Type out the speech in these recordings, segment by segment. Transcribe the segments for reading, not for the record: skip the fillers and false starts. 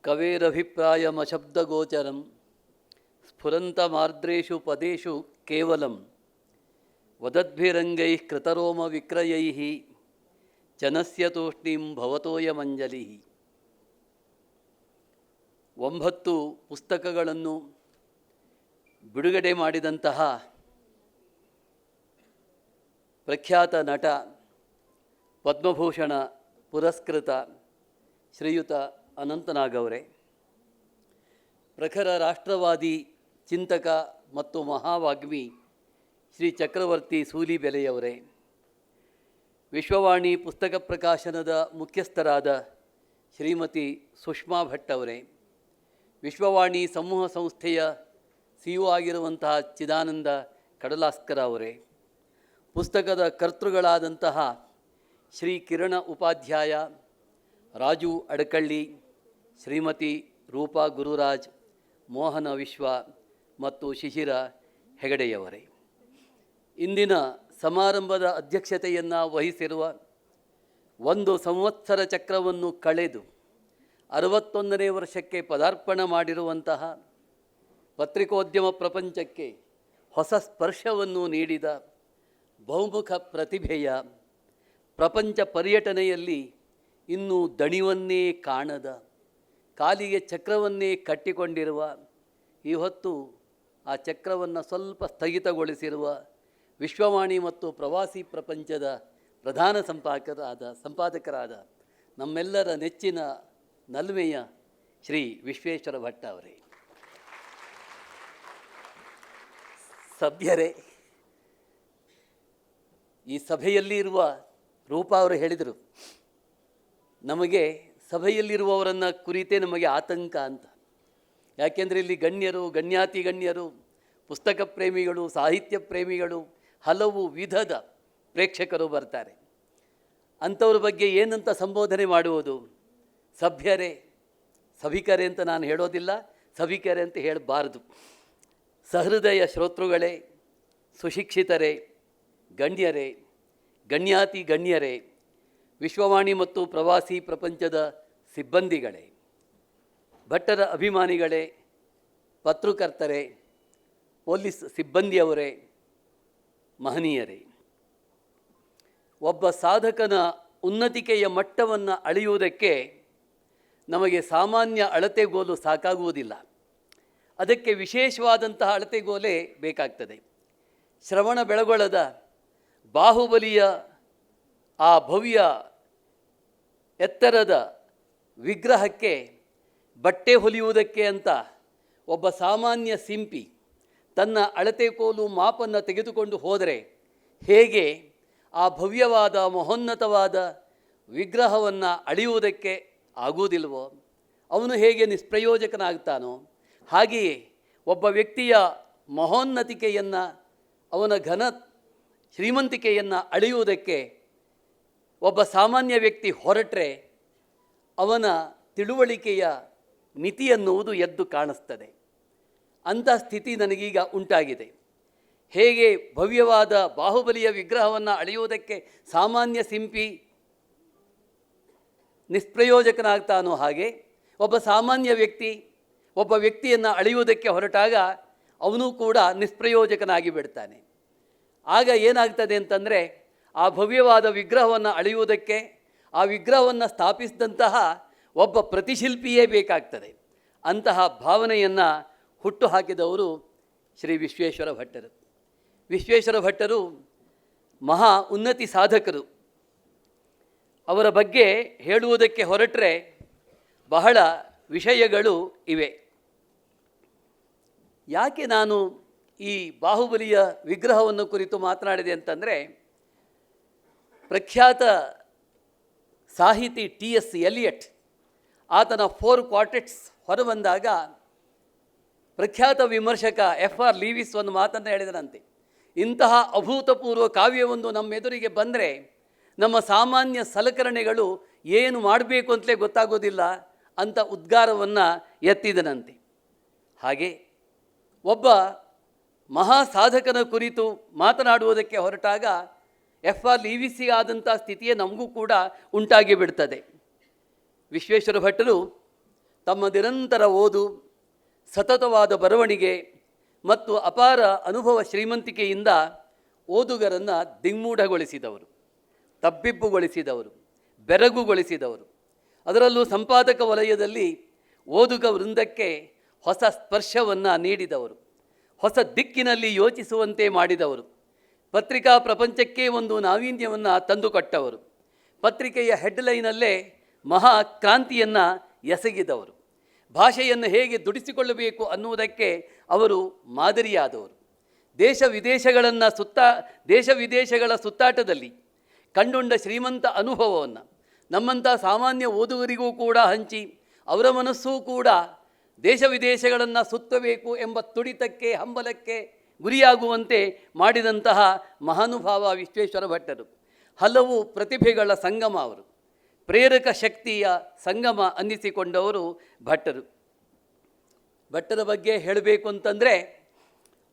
ಕವೇರಭಿಪ್ರಾಯಮಶಬ್ದಗೋಚರಂ ಸ್ಫುರಂತಮಾರ್ದ್ರೇಷು ಪದೇಷು ಕೇವಲಂ ವದದ್ಭಿರಂಗೈಃ ಕೃತರೋಮ ವಿಕ್ರಯೈಃ ಜನಸ್ಯ ತೂಷ್ಣೀಂ ಭವತೋಯಮಂಜಲಿ. 9 ಪುಸ್ತಕಗಳನ್ನು ಬಿಡುಗಡೆ ಮಾಡಿದಂತಹ ಪ್ರಖ್ಯಾತ ನಟ, ಪದ್ಮಭೂಷಣ ಪುರಸ್ಕೃತ ಶ್ರೀಯುತ ಅನಂತನಾಗ್ ಅವರೇ, ಪ್ರಖರ ರಾಷ್ಟ್ರವಾದಿ ಚಿಂತಕ ಮತ್ತು ಮಹಾವಾಗ್ಮಿ ಶ್ರೀ ಚಕ್ರವರ್ತಿ ಸೂಲಿಬೆಲೆಯವರೇ, ವಿಶ್ವವಾಣಿ ಪುಸ್ತಕ ಪ್ರಕಾಶನದ ಮುಖ್ಯಸ್ಥರಾದ ಶ್ರೀಮತಿ ಸುಷ್ಮಾ ಭಟ್ ಅವರೇ, ವಿಶ್ವವಾಣಿ ಸಮೂಹ ಸಂಸ್ಥೆಯ ಸಿಇಒ ಆಗಿರುವಂತಹ ಚಿದಾನಂದ ಕಡಲಾಸ್ಕರ ಅವರೇ, ಪುಸ್ತಕದ ಕರ್ತೃಗಳಾದಂತಹ ಶ್ರೀ ಕಿರಣ ಉಪಾಧ್ಯಾಯ, ರಾಜು ಅಡಕಳ್ಳಿ, ಶ್ರೀಮತಿ ರೂಪಾ ಗುರುರಾಜ್, ಮೋಹನ ವಿಶ್ವ ಮತ್ತು ಶಿಶಿರ ಹೆಗಡೆಯವರೇ, ಇಂದಿನ ಸಮಾರಂಭದ ಅಧ್ಯಕ್ಷತೆಯನ್ನು ವಹಿಸಿರುವ 1 ಸಂವತ್ಸರ ಚಕ್ರವನ್ನು ಕಳೆದು 61ನೇ ವರ್ಷಕ್ಕೆ ಪದಾರ್ಪಣೆ ಮಾಡಿರುವಂತಹ, ಪತ್ರಿಕೋದ್ಯಮ ಪ್ರಪಂಚಕ್ಕೆ ಹೊಸ ಸ್ಪರ್ಶವನ್ನು ನೀಡಿದ ಬಹುಮುಖ ಪ್ರತಿಭೆಯ, ಪ್ರಪಂಚ ಪರ್ಯಟನೆಯಲ್ಲಿ ಇನ್ನೂ ದಣಿವನ್ನೇ ಕಾಣದ, ಕಾಲಿಗೆ ಚಕ್ರವನ್ನೇ ಕಟ್ಟಿಕೊಂಡಿರುವ, ಈ ಹೊತ್ತು ಆ ಚಕ್ರವನ್ನು ಸ್ವಲ್ಪ ಸ್ಥಗಿತಗೊಳಿಸಿರುವ ವಿಶ್ವವಾಣಿ ಮತ್ತು ಪ್ರವಾಸಿ ಪ್ರಪಂಚದ ಪ್ರಧಾನ ಸಂಪಾದಕರಾದ ನಮ್ಮೆಲ್ಲರ ನೆಚ್ಚಿನ ನಲ್ಮೆಯ ಶ್ರೀ ವಿಶ್ವೇಶ್ವರ ಭಟ್ ಅವರೇ, ಸಭ್ಯರೇ, ಈ ಸಭೆಯಲ್ಲಿ ಇರುವ ರೂಪಾ ಅವರು ಹೇಳಿದರು, ನಮಗೆ ಸಭೆಯಲ್ಲಿರುವವರನ್ನು ಕುರಿತೇ ನಮಗೆ ಆತಂಕ ಅಂತ. ಯಾಕೆಂದರೆ ಇಲ್ಲಿ ಗಣ್ಯರು, ಗಣ್ಯಾತಿ ಗಣ್ಯರು, ಪುಸ್ತಕ ಪ್ರೇಮಿಗಳು, ಸಾಹಿತ್ಯ ಪ್ರೇಮಿಗಳು, ಹಲವು ವಿಧದ ಪ್ರೇಕ್ಷಕರು ಬರ್ತಾರೆ. ಅಂಥವ್ರ ಬಗ್ಗೆ ಏನಂತ ಸಂಬೋಧನೆ ಮಾಡುವುದು? ಸಭ್ಯರೇ, ಸಭಿಕರೇ ಅಂತ ನಾನು ಹೇಳೋದಿಲ್ಲ, ಸಭಿಕರೇ ಅಂತ ಹೇಳಬಾರ್ದು. ಸಹೃದಯ ಶ್ರೋತೃಗಳೇ, ಸುಶಿಕ್ಷಿತರೇ, ಗಣ್ಯರೇ, ಗಣ್ಯಾತಿ ಗಣ್ಯರೇ, ವಿಶ್ವವಾಣಿ ಮತ್ತು ಪ್ರವಾಸಿ ಪ್ರಪಂಚದ ಸಿಬ್ಬಂದಿಗಳೇ, ಭಟ್ಟರ ಅಭಿಮಾನಿಗಳೇ, ಪತ್ರಕರ್ತರೇ, ಪೊಲೀಸ್ ಸಿಬ್ಬಂದಿಯವರೇ, ಮಹನೀಯರೇ, ಒಬ್ಬ ಸಾಧಕನ ಉನ್ನತಿಕೆಯ ಮಟ್ಟವನ್ನು ಅಳೆಯುವುದಕ್ಕೆ ನಮಗೆ ಸಾಮಾನ್ಯ ಅಳತೆಗೋಲು ಸಾಕಾಗುವುದಿಲ್ಲ. ಅದಕ್ಕೆ ವಿಶೇಷವಾದಂತಹ ಅಳತೆಗೋಲೇ ಬೇಕಾಗ್ತದೆ. ಶ್ರವಣ ಬೆಳಗೊಳದ ಬಾಹುಬಲಿಯ ಆ ಭವ್ಯ ಎತ್ತರದ ವಿಗ್ರಹಕ್ಕೆ ಬಟ್ಟೆ ಹೊಲಿಯುವುದಕ್ಕೆ ಅಂತ ಒಬ್ಬ ಸಾಮಾನ್ಯ ಸಿಂಪಿ ತನ್ನ ಅಳತೆ ಕೋಲು ಮಾಪನ್ನು ತೆಗೆದುಕೊಂಡು ಹೋದರೆ ಹೇಗೆ ಆ ಭವ್ಯವಾದ ಮಹೋನ್ನತವಾದ ವಿಗ್ರಹವನ್ನು ಅಳೆಯುವುದಕ್ಕೆ ಆಗುವುದಿಲ್ವೋ, ಅವನು ಹೇಗೆ ನಿಷ್ಪ್ರಯೋಜಕನಾಗ್ತಾನೋ, ಹಾಗೆಯೇ ಒಬ್ಬ ವ್ಯಕ್ತಿಯ ಮಹೋನ್ನತಿಕೆಯನ್ನು, ಅವನ ಘನ ಶ್ರೀಮಂತಿಕೆಯನ್ನು ಅಳೆಯುವುದಕ್ಕೆ ಒಬ್ಬ ಸಾಮಾನ್ಯ ವ್ಯಕ್ತಿ ಹೊರಟ್ರೆ ಅವನ ತಿಳುವಳಿಕೆಯ ಮಿತಿ ಎನ್ನುವುದು ಎದ್ದು ಕಾಣಿಸ್ತದೆ. ಅಂಥ ಸ್ಥಿತಿ ನನಗೀಗ ಉಂಟಾಗಿದೆ. ಹೇಗೆ ಭವ್ಯವಾದ ಬಾಹುಬಲಿಯ ವಿಗ್ರಹವನ್ನು ಅಳೆಯುವುದಕ್ಕೆ ಸಾಮಾನ್ಯ ಸಿಂಪಿ ನಿಷ್ಪ್ರಯೋಜಕನಾಗ್ತಾನೋ, ಹಾಗೆ ಒಬ್ಬ ಸಾಮಾನ್ಯ ವ್ಯಕ್ತಿ ಒಬ್ಬ ವ್ಯಕ್ತಿಯನ್ನು ಅಳೆಯುವುದಕ್ಕೆ ಹೊರಟಾಗ ಅವನು ಕೂಡ ನಿಷ್ಪ್ರಯೋಜಕನಾಗಿ ಬಿಡ್ತಾನೆ. ಆಗ ಏನಾಗ್ತದೆ ಅಂತಂದರೆ, ಆ ಭವ್ಯವಾದ ವಿಗ್ರಹವನ್ನು ಅಳೆಯುವುದಕ್ಕೆ ಆ ವಿಗ್ರಹವನ್ನು ಸ್ಥಾಪಿಸಿದಂತಹ ಒಬ್ಬ ಪ್ರತಿಶಿಲ್ಪಿಯೇ ಬೇಕಾಗ್ತದೆ. ಅಂತಹ ಭಾವನೆಯನ್ನು ಹುಟ್ಟು ಹಾಕಿದವರು ಶ್ರೀ ವಿಶ್ವೇಶ್ವರ ಭಟ್ಟರು. ವಿಶ್ವೇಶ್ವರ ಭಟ್ಟರು ಮಹಾ ಉನ್ನತಿ ಸಾಧಕರು. ಅವರ ಬಗ್ಗೆ ಹೇಳುವುದಕ್ಕೆ ಹೊರಟ್ರೆ ಬಹಳ ವಿಷಯಗಳು ಇವೆ. ಯಾಕೆ ನಾನು ಈ ಬಾಹುಬಲಿಯ ವಿಗ್ರಹವನ್ನು ಕುರಿತು ಮಾತನಾಡಿದೆ ಅಂತಂದರೆ, ಪ್ರಖ್ಯಾತ ಸಾಹಿತಿ TS ಎಲಿಯಟ್ ಆತನ 4 ಕ್ವಾರ್ಟೆಟ್ಸ್ ಹೊರಬಂದಾಗ ಪ್ರಖ್ಯಾತ ವಿಮರ್ಶಕ FR ಲೀವಿಸ್ ಒಂದು ಮಾತನ್ನು ಹೇಳಿದರಂತೆ, ಇಂತಹ ಅಭೂತಪೂರ್ವ ಕಾವ್ಯವೊಂದು ನಮ್ಮೆದುರಿಗೆ ಬಂದರೆ ನಮ್ಮ ಸಾಮಾನ್ಯ ಸಲಕರಣೆಗಳು ಏನು ಮಾಡಬೇಕು ಅಂತಲೇ ಗೊತ್ತಾಗೋದಿಲ್ಲ ಅಂತ ಉದ್ಗಾರವನ್ನು ಎತ್ತಿದನಂತೆ. ಹಾಗೆ ಒಬ್ಬ ಮಹಾ ಸಾಧಕನ ಕುರಿತು ಮಾತನಾಡುವುದಕ್ಕೆ ಹೊರಟಾಗ FR ಲೀವಿಸಿ ಆದಂಥ ಸ್ಥಿತಿಯೇ ನಮಗೂ ಕೂಡ ಉಂಟಾಗಿ ಬಿಡ್ತದೆ. ವಿಶ್ವೇಶ್ವರ ಭಟ್ಟರು ತಮ್ಮ ನಿರಂತರ ಓದು, ಸತತವಾದ ಬರವಣಿಗೆ ಮತ್ತು ಅಪಾರ ಅನುಭವ ಶ್ರೀಮಂತಿಕೆಯಿಂದ ಓದುಗರನ್ನು ದಿಗ್ಮೂಢಗೊಳಿಸಿದವರು, ತಬ್ಬಿಬ್ಬುಗೊಳಿಸಿದವರು, ಬೆರಗುಗೊಳಿಸಿದವರು. ಅದರಲ್ಲೂ ಸಂಪಾದಕ ವಲಯದಲ್ಲಿ ಓದುಗ ವೃಂದಕ್ಕೆ ಹೊಸ ಸ್ಪರ್ಶವನ್ನು ನೀಡಿದವರು, ಹೊಸ ದಿಕ್ಕಿನಲ್ಲಿ ಯೋಚಿಸುವಂತೆ ಮಾಡಿದವರು, ಪತ್ರಿಕಾ ಪ್ರಪಂಚಕ್ಕೆ ಒಂದು ನಾವೀನ್ಯವನ್ನು ತಂದುಕೊಟ್ಟವರು, ಪತ್ರಿಕೆಯ ಹೆಡ್ಲೈನಲ್ಲೇ ಮಹಾ ಕ್ರಾಂತಿಯನ್ನು ಎಸಗಿದವರು, ಭಾಷೆಯನ್ನು ಹೇಗೆ ದುಡಿಸಿಕೊಳ್ಳಬೇಕು ಅನ್ನುವುದಕ್ಕೆ ಅವರು ಮಾದರಿಯಾದವರು. ದೇಶ ವಿದೇಶಗಳ ಸುತ್ತಾಟದಲ್ಲಿ ಕಂಡುಂಡ ಶ್ರೀಮಂತ ಅನುಭವವನ್ನು ನಮ್ಮಂಥ ಸಾಮಾನ್ಯ ಓದುಗರಿಗೂ ಕೂಡ ಹಂಚಿ ಅವರ ಮನಸ್ಸೂ ಕೂಡ ದೇಶ ವಿದೇಶಗಳನ್ನು ಸುತ್ತಬೇಕು ಎಂಬ ತುಡಿತಕ್ಕೆ, ಹಂಬಲಕ್ಕೆ ಗುರಿಯಾಗುವಂತೆ ಮಾಡಿದಂತಹ ಮಹಾನುಭಾವ ವಿಶ್ವೇಶ್ವರ ಭಟ್ಟರು. ಹಲವು ಪ್ರತಿಭೆಗಳ ಸಂಗಮ ಅವರು, ಪ್ರೇರಕ ಶಕ್ತಿಯ ಸಂಗಮ ಅನ್ನಿಸಿಕೊಂಡವರು ಭಟ್ಟರು. ಭಟ್ಟರ ಬಗ್ಗೆ ಹೇಳಬೇಕು ಅಂತಂದರೆ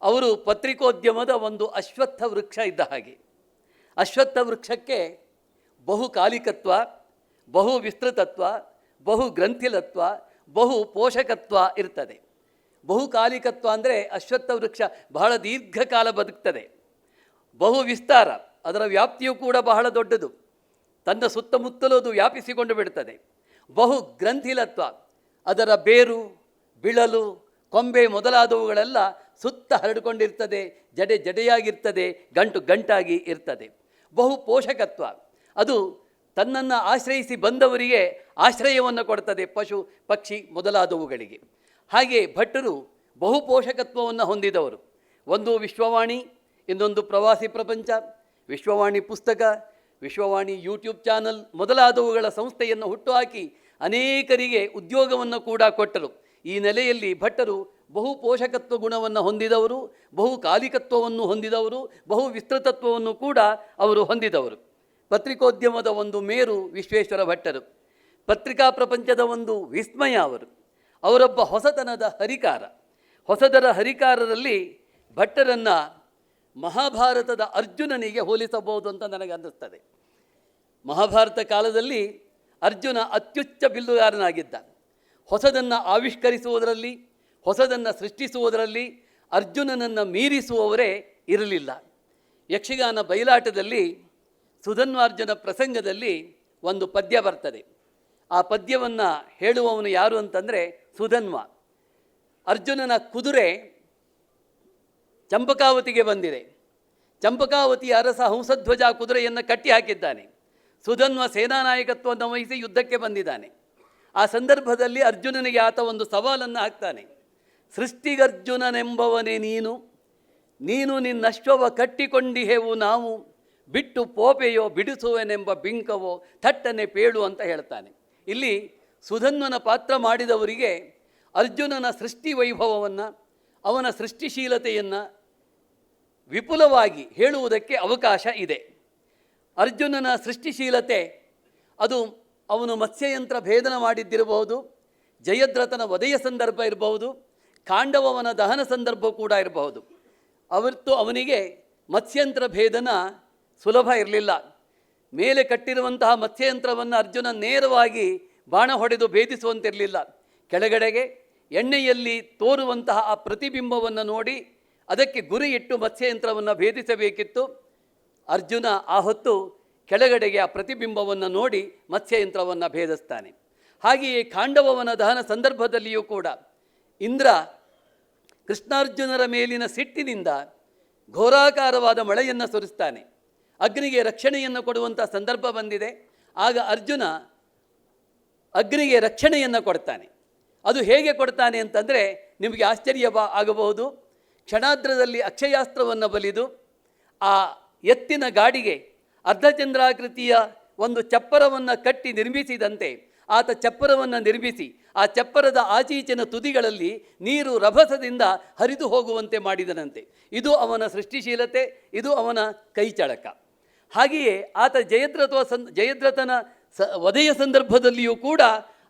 ಅವರು ಪತ್ರಿಕೋದ್ಯಮದ ಒಂದು ಅಶ್ವತ್ಥ ವೃಕ್ಷ ಇದ್ದ ಹಾಗೆ. ಅಶ್ವತ್ಥ ವೃಕ್ಷಕ್ಕೆ ಬಹು ಕಾಲಿಕತ್ವ, ಬಹು ವಿಸ್ತೃತತ್ವ, ಬಹು ಗ್ರಂಥಿಲತ್ವ, ಬಹು ಪೋಷಕತ್ವ ಇರ್ತದೆ. ಬಹುಕಾಲಿಕತ್ವ ಅಂದರೆ ಅಶ್ವತ್ಥ ವೃಕ್ಷ ಬಹಳ ದೀರ್ಘಕಾಲ ಬದುಕ್ತದೆ. ಬಹು ವಿಸ್ತಾರ, ಅದರ ವ್ಯಾಪ್ತಿಯೂ ಕೂಡ ಬಹಳ ದೊಡ್ಡದು, ತನ್ನ ಸುತ್ತಮುತ್ತಲೂ ಅದು ವ್ಯಾಪಿಸಿಕೊಂಡು ಬಿಡ್ತದೆ. ಬಹು ಗ್ರಂಥಿಲತ್ವ, ಅದರ ಬೇರು, ಬಿಳಲು, ಕೊಂಬೆ ಮೊದಲಾದವುಗಳೆಲ್ಲ ಸುತ್ತ ಹರಡಿಕೊಂಡಿರ್ತದೆ, ಜಡೆಯಾಗಿರ್ತದೆ, ಗಂಟಾಗಿ ಇರ್ತದೆ. ಬಹು ಪೋಷಕತ್ವ, ಅದು ತನ್ನನ್ನು ಆಶ್ರಯಿಸಿ ಬಂದವರಿಗೆ ಆಶ್ರಯವನ್ನು ಕೊಡ್ತದೆ, ಪಶು ಪಕ್ಷಿ ಮೊದಲಾದವುಗಳಿಗೆ. ಹಾಗೆ ಭಟ್ಟರು ಬಹು ಪೋಷಕತ್ವವನ್ನು ಹೊಂದಿದವರು. ಒಂದು ವಿಶ್ವವಾಣಿ, ಇನ್ನೊಂದು ಪ್ರವಾಸಿ ಪ್ರಪಂಚ, ವಿಶ್ವವಾಣಿ ಪುಸ್ತಕ, ವಿಶ್ವವಾಣಿ ಯೂಟ್ಯೂಬ್ ಚಾನಲ್ ಮೊದಲಾದವುಗಳ ಸಂಸ್ಥೆಯನ್ನು ಹುಟ್ಟುಹಾಕಿ ಅನೇಕರಿಗೆ ಉದ್ಯೋಗವನ್ನು ಕೂಡ ಕೊಟ್ಟರು. ಈ ನೆಲೆಯಲ್ಲಿ ಭಟ್ಟರು ಬಹು ಪೋಷಕತ್ವ ಗುಣವನ್ನು ಹೊಂದಿದವರು, ಬಹು ಕಾಲಿಕತ್ವವನ್ನು ಹೊಂದಿದವರು, ಬಹು ವಿಸ್ತೃತತ್ವವನ್ನು ಕೂಡ ಅವರು ಹೊಂದಿದವರು. ಪತ್ರಿಕೋದ್ಯಮದ ಒಂದು ಮೇರು ವಿಶ್ವೇಶ್ವರ ಭಟ್ಟರು, ಪತ್ರಿಕಾ ಪ್ರಪಂಚದ ಒಂದು ವಿಸ್ಮಯ ಅವರು. ಅವರೊಬ್ಬ ಹೊಸತನದ ಹರಿಕಾರ. ಹೊಸದರ ಹರಿಕಾರರಲ್ಲಿ ಭಟ್ಟರನ್ನು ಮಹಾಭಾರತದ ಅರ್ಜುನನಿಗೆ ಹೋಲಿಸಬಹುದು ಅಂತ ನನಗೆ ಅನ್ನಿಸ್ತದೆ. ಮಹಾಭಾರತ ಕಾಲದಲ್ಲಿ ಅರ್ಜುನ ಅತ್ಯುಚ್ಚ ಬಿಲ್ಲುಗಾರನಾಗಿದ್ದ. ಹೊಸದನ್ನು ಆವಿಷ್ಕರಿಸುವುದರಲ್ಲಿ, ಹೊಸದನ್ನು ಸೃಷ್ಟಿಸುವುದರಲ್ಲಿ ಅರ್ಜುನನನ್ನು ಮೀರಿಸುವವರೇ ಇರಲಿಲ್ಲ. ಯಕ್ಷಗಾನ ಬಯಲಾಟದಲ್ಲಿ ಸುಧನ್ವಾರ್ಜುನ ಪ್ರಸಂಗದಲ್ಲಿ ಒಂದು ಪದ್ಯ ಬರ್ತದೆ. ಆ ಪದ್ಯವನ್ನು ಹೇಳುವವನು ಯಾರು ಅಂತಂದರೆ ಸುಧನ್ವ. ಅರ್ಜುನನ ಕುದುರೆ ಚಂಪಕಾವತಿಗೆ ಬಂದಿದೆ. ಚಂಪಕಾವತಿಯ ಅರಸ ಹಂಸಧ್ವಜ ಕುದುರೆಯನ್ನು ಕಟ್ಟಿ ಹಾಕಿದ್ದಾನೆ. ಸುಧನ್ವ ಸೇನಾನಾಯಕತ್ವವನ್ನು ವಹಿಸಿ ಯುದ್ಧಕ್ಕೆ ಬಂದಿದ್ದಾನೆ. ಆ ಸಂದರ್ಭದಲ್ಲಿ ಅರ್ಜುನನಿಗೆ ಆತ ಒಂದು ಸವಾಲನ್ನು ಹಾಕ್ತಾನೆ. ಸೃಷ್ಟಿಗರ್ಜುನನೆಂಬವನೇ ನೀನು ನಿನ್ನಶ್ವವ ಕಟ್ಟಿಕೊಂಡಿಹೆವು ನಾವು, ಬಿಟ್ಟು ಪೋಪೆಯೋ ಬಿಡಿಸುವೆನೆಂಬ ಬಿಂಕವೋ ಥಟ್ಟನೆ ಪೇಳು ಅಂತ ಹೇಳ್ತಾನೆ. ಇಲ್ಲಿ ಸುಧನ್ವನ ಪಾತ್ರ ಮಾಡಿದವರಿಗೆ ಅರ್ಜುನನ ಸೃಷ್ಟಿ ವೈಭವವನ್ನು, ಅವನ ಸೃಷ್ಟಿಶೀಲತೆಯನ್ನು ವಿಪುಲವಾಗಿ ಹೇಳುವುದಕ್ಕೆ ಅವಕಾಶ ಇದೆ. ಅರ್ಜುನನ ಸೃಷ್ಟಿಶೀಲತೆ ಅದು ಅವನು ಮತ್ಸ್ಯಯಂತ್ರ ಭೇದನ ಮಾಡಿದ್ದಿರಬಹುದು, ಜಯದ್ರಥನ ವಧೆಯ ಸಂದರ್ಭ ಇರಬಹುದು, ಖಾಂಡವನ ದಹನ ಸಂದರ್ಭ ಕೂಡ ಇರಬಹುದು. ಅವನಿಗೆ ಮತ್ಸ್ಯಯಂತ್ರ ಭೇದನ ಸುಲಭ ಇರಲಿಲ್ಲ. ಮೇಲೆ ಕಟ್ಟಿರುವಂತಹ ಮತ್ಸ್ಯಯಂತ್ರವನ್ನು ಅರ್ಜುನ ನೇರವಾಗಿ ಬಾಣ ಹೊಡೆದು ಭೇದಿಸುವಂತಿರಲಿಲ್ಲ. ಕೆಳಗಡೆಗೆ ಎಣ್ಣೆಯಲ್ಲಿ ತೋರುವಂತಹ ಆ ಪ್ರತಿಬಿಂಬವನ್ನು ನೋಡಿ ಅದಕ್ಕೆ ಗುರಿ ಇಟ್ಟು ಮತ್ಸ್ಯಯಂತ್ರವನ್ನು ಭೇದಿಸಬೇಕಿತ್ತು. ಅರ್ಜುನ ಆ ಹೊತ್ತು ಕೆಳಗಡೆಗೆ ಆ ಪ್ರತಿಬಿಂಬವನ್ನು ನೋಡಿ ಮತ್ಸ್ಯಯಂತ್ರವನ್ನು ಭೇದಿಸ್ತಾನೆ. ಹಾಗೆಯೇ ಖಾಂಡವನ ದಹನ ಸಂದರ್ಭದಲ್ಲಿಯೂ ಕೂಡ ಇಂದ್ರ ಕೃಷ್ಣಾರ್ಜುನರ ಮೇಲಿನ ಸಿಟ್ಟಿನಿಂದ ಘೋರಾಕಾರವಾದ ಮಳೆಯನ್ನು ಸುರಿಸ್ತಾನೆ. ಅಗ್ನಿಗೆ ರಕ್ಷಣೆಯನ್ನು ಕೊಡುವಂಥ ಸಂದರ್ಭ ಬಂದಿದೆ. ಆಗ ಅರ್ಜುನ ಅಗ್ನಿಗೆ ರಕ್ಷಣೆಯನ್ನು ಕೊಡ್ತಾನೆ. ಅದು ಹೇಗೆ ಕೊಡ್ತಾನೆ ಅಂತಂದರೆ ನಿಮಗೆ ಆಶ್ಚರ್ಯ ಆಗಬಹುದು. ಕ್ಷಣಾರ್ಧದಲ್ಲಿ ಅಕ್ಷಯಾಸ್ತ್ರವನ್ನು ಬಲಿದು ಆ ಎತ್ತಿನ ಗಾಡಿಗೆ ಅರ್ಧಚಂದ್ರಾಕೃತಿಯ ಒಂದು ಚಪ್ಪರವನ್ನು ಕಟ್ಟಿ ನಿರ್ಮಿಸಿದಂತೆ ಆತ ಚಪ್ಪರವನ್ನು ನಿರ್ಮಿಸಿ ಆ ಚಪ್ಪರದ ಆಚೀಚಿನ ತುದಿಗಳಲ್ಲಿ ನೀರು ರಭಸದಿಂದ ಹರಿದು ಹೋಗುವಂತೆ ಮಾಡಿದನಂತೆ. ಇದು ಅವನ ಸೃಷ್ಟಿಶೀಲತೆ, ಇದು ಅವನ ಕೈಚಳಕ. ಹಾಗೆಯೇ ಆತ ಜಯದ್ರಥನ ವಧೆಯ ಸಂದರ್ಭದಲ್ಲಿಯೂ ಕೂಡ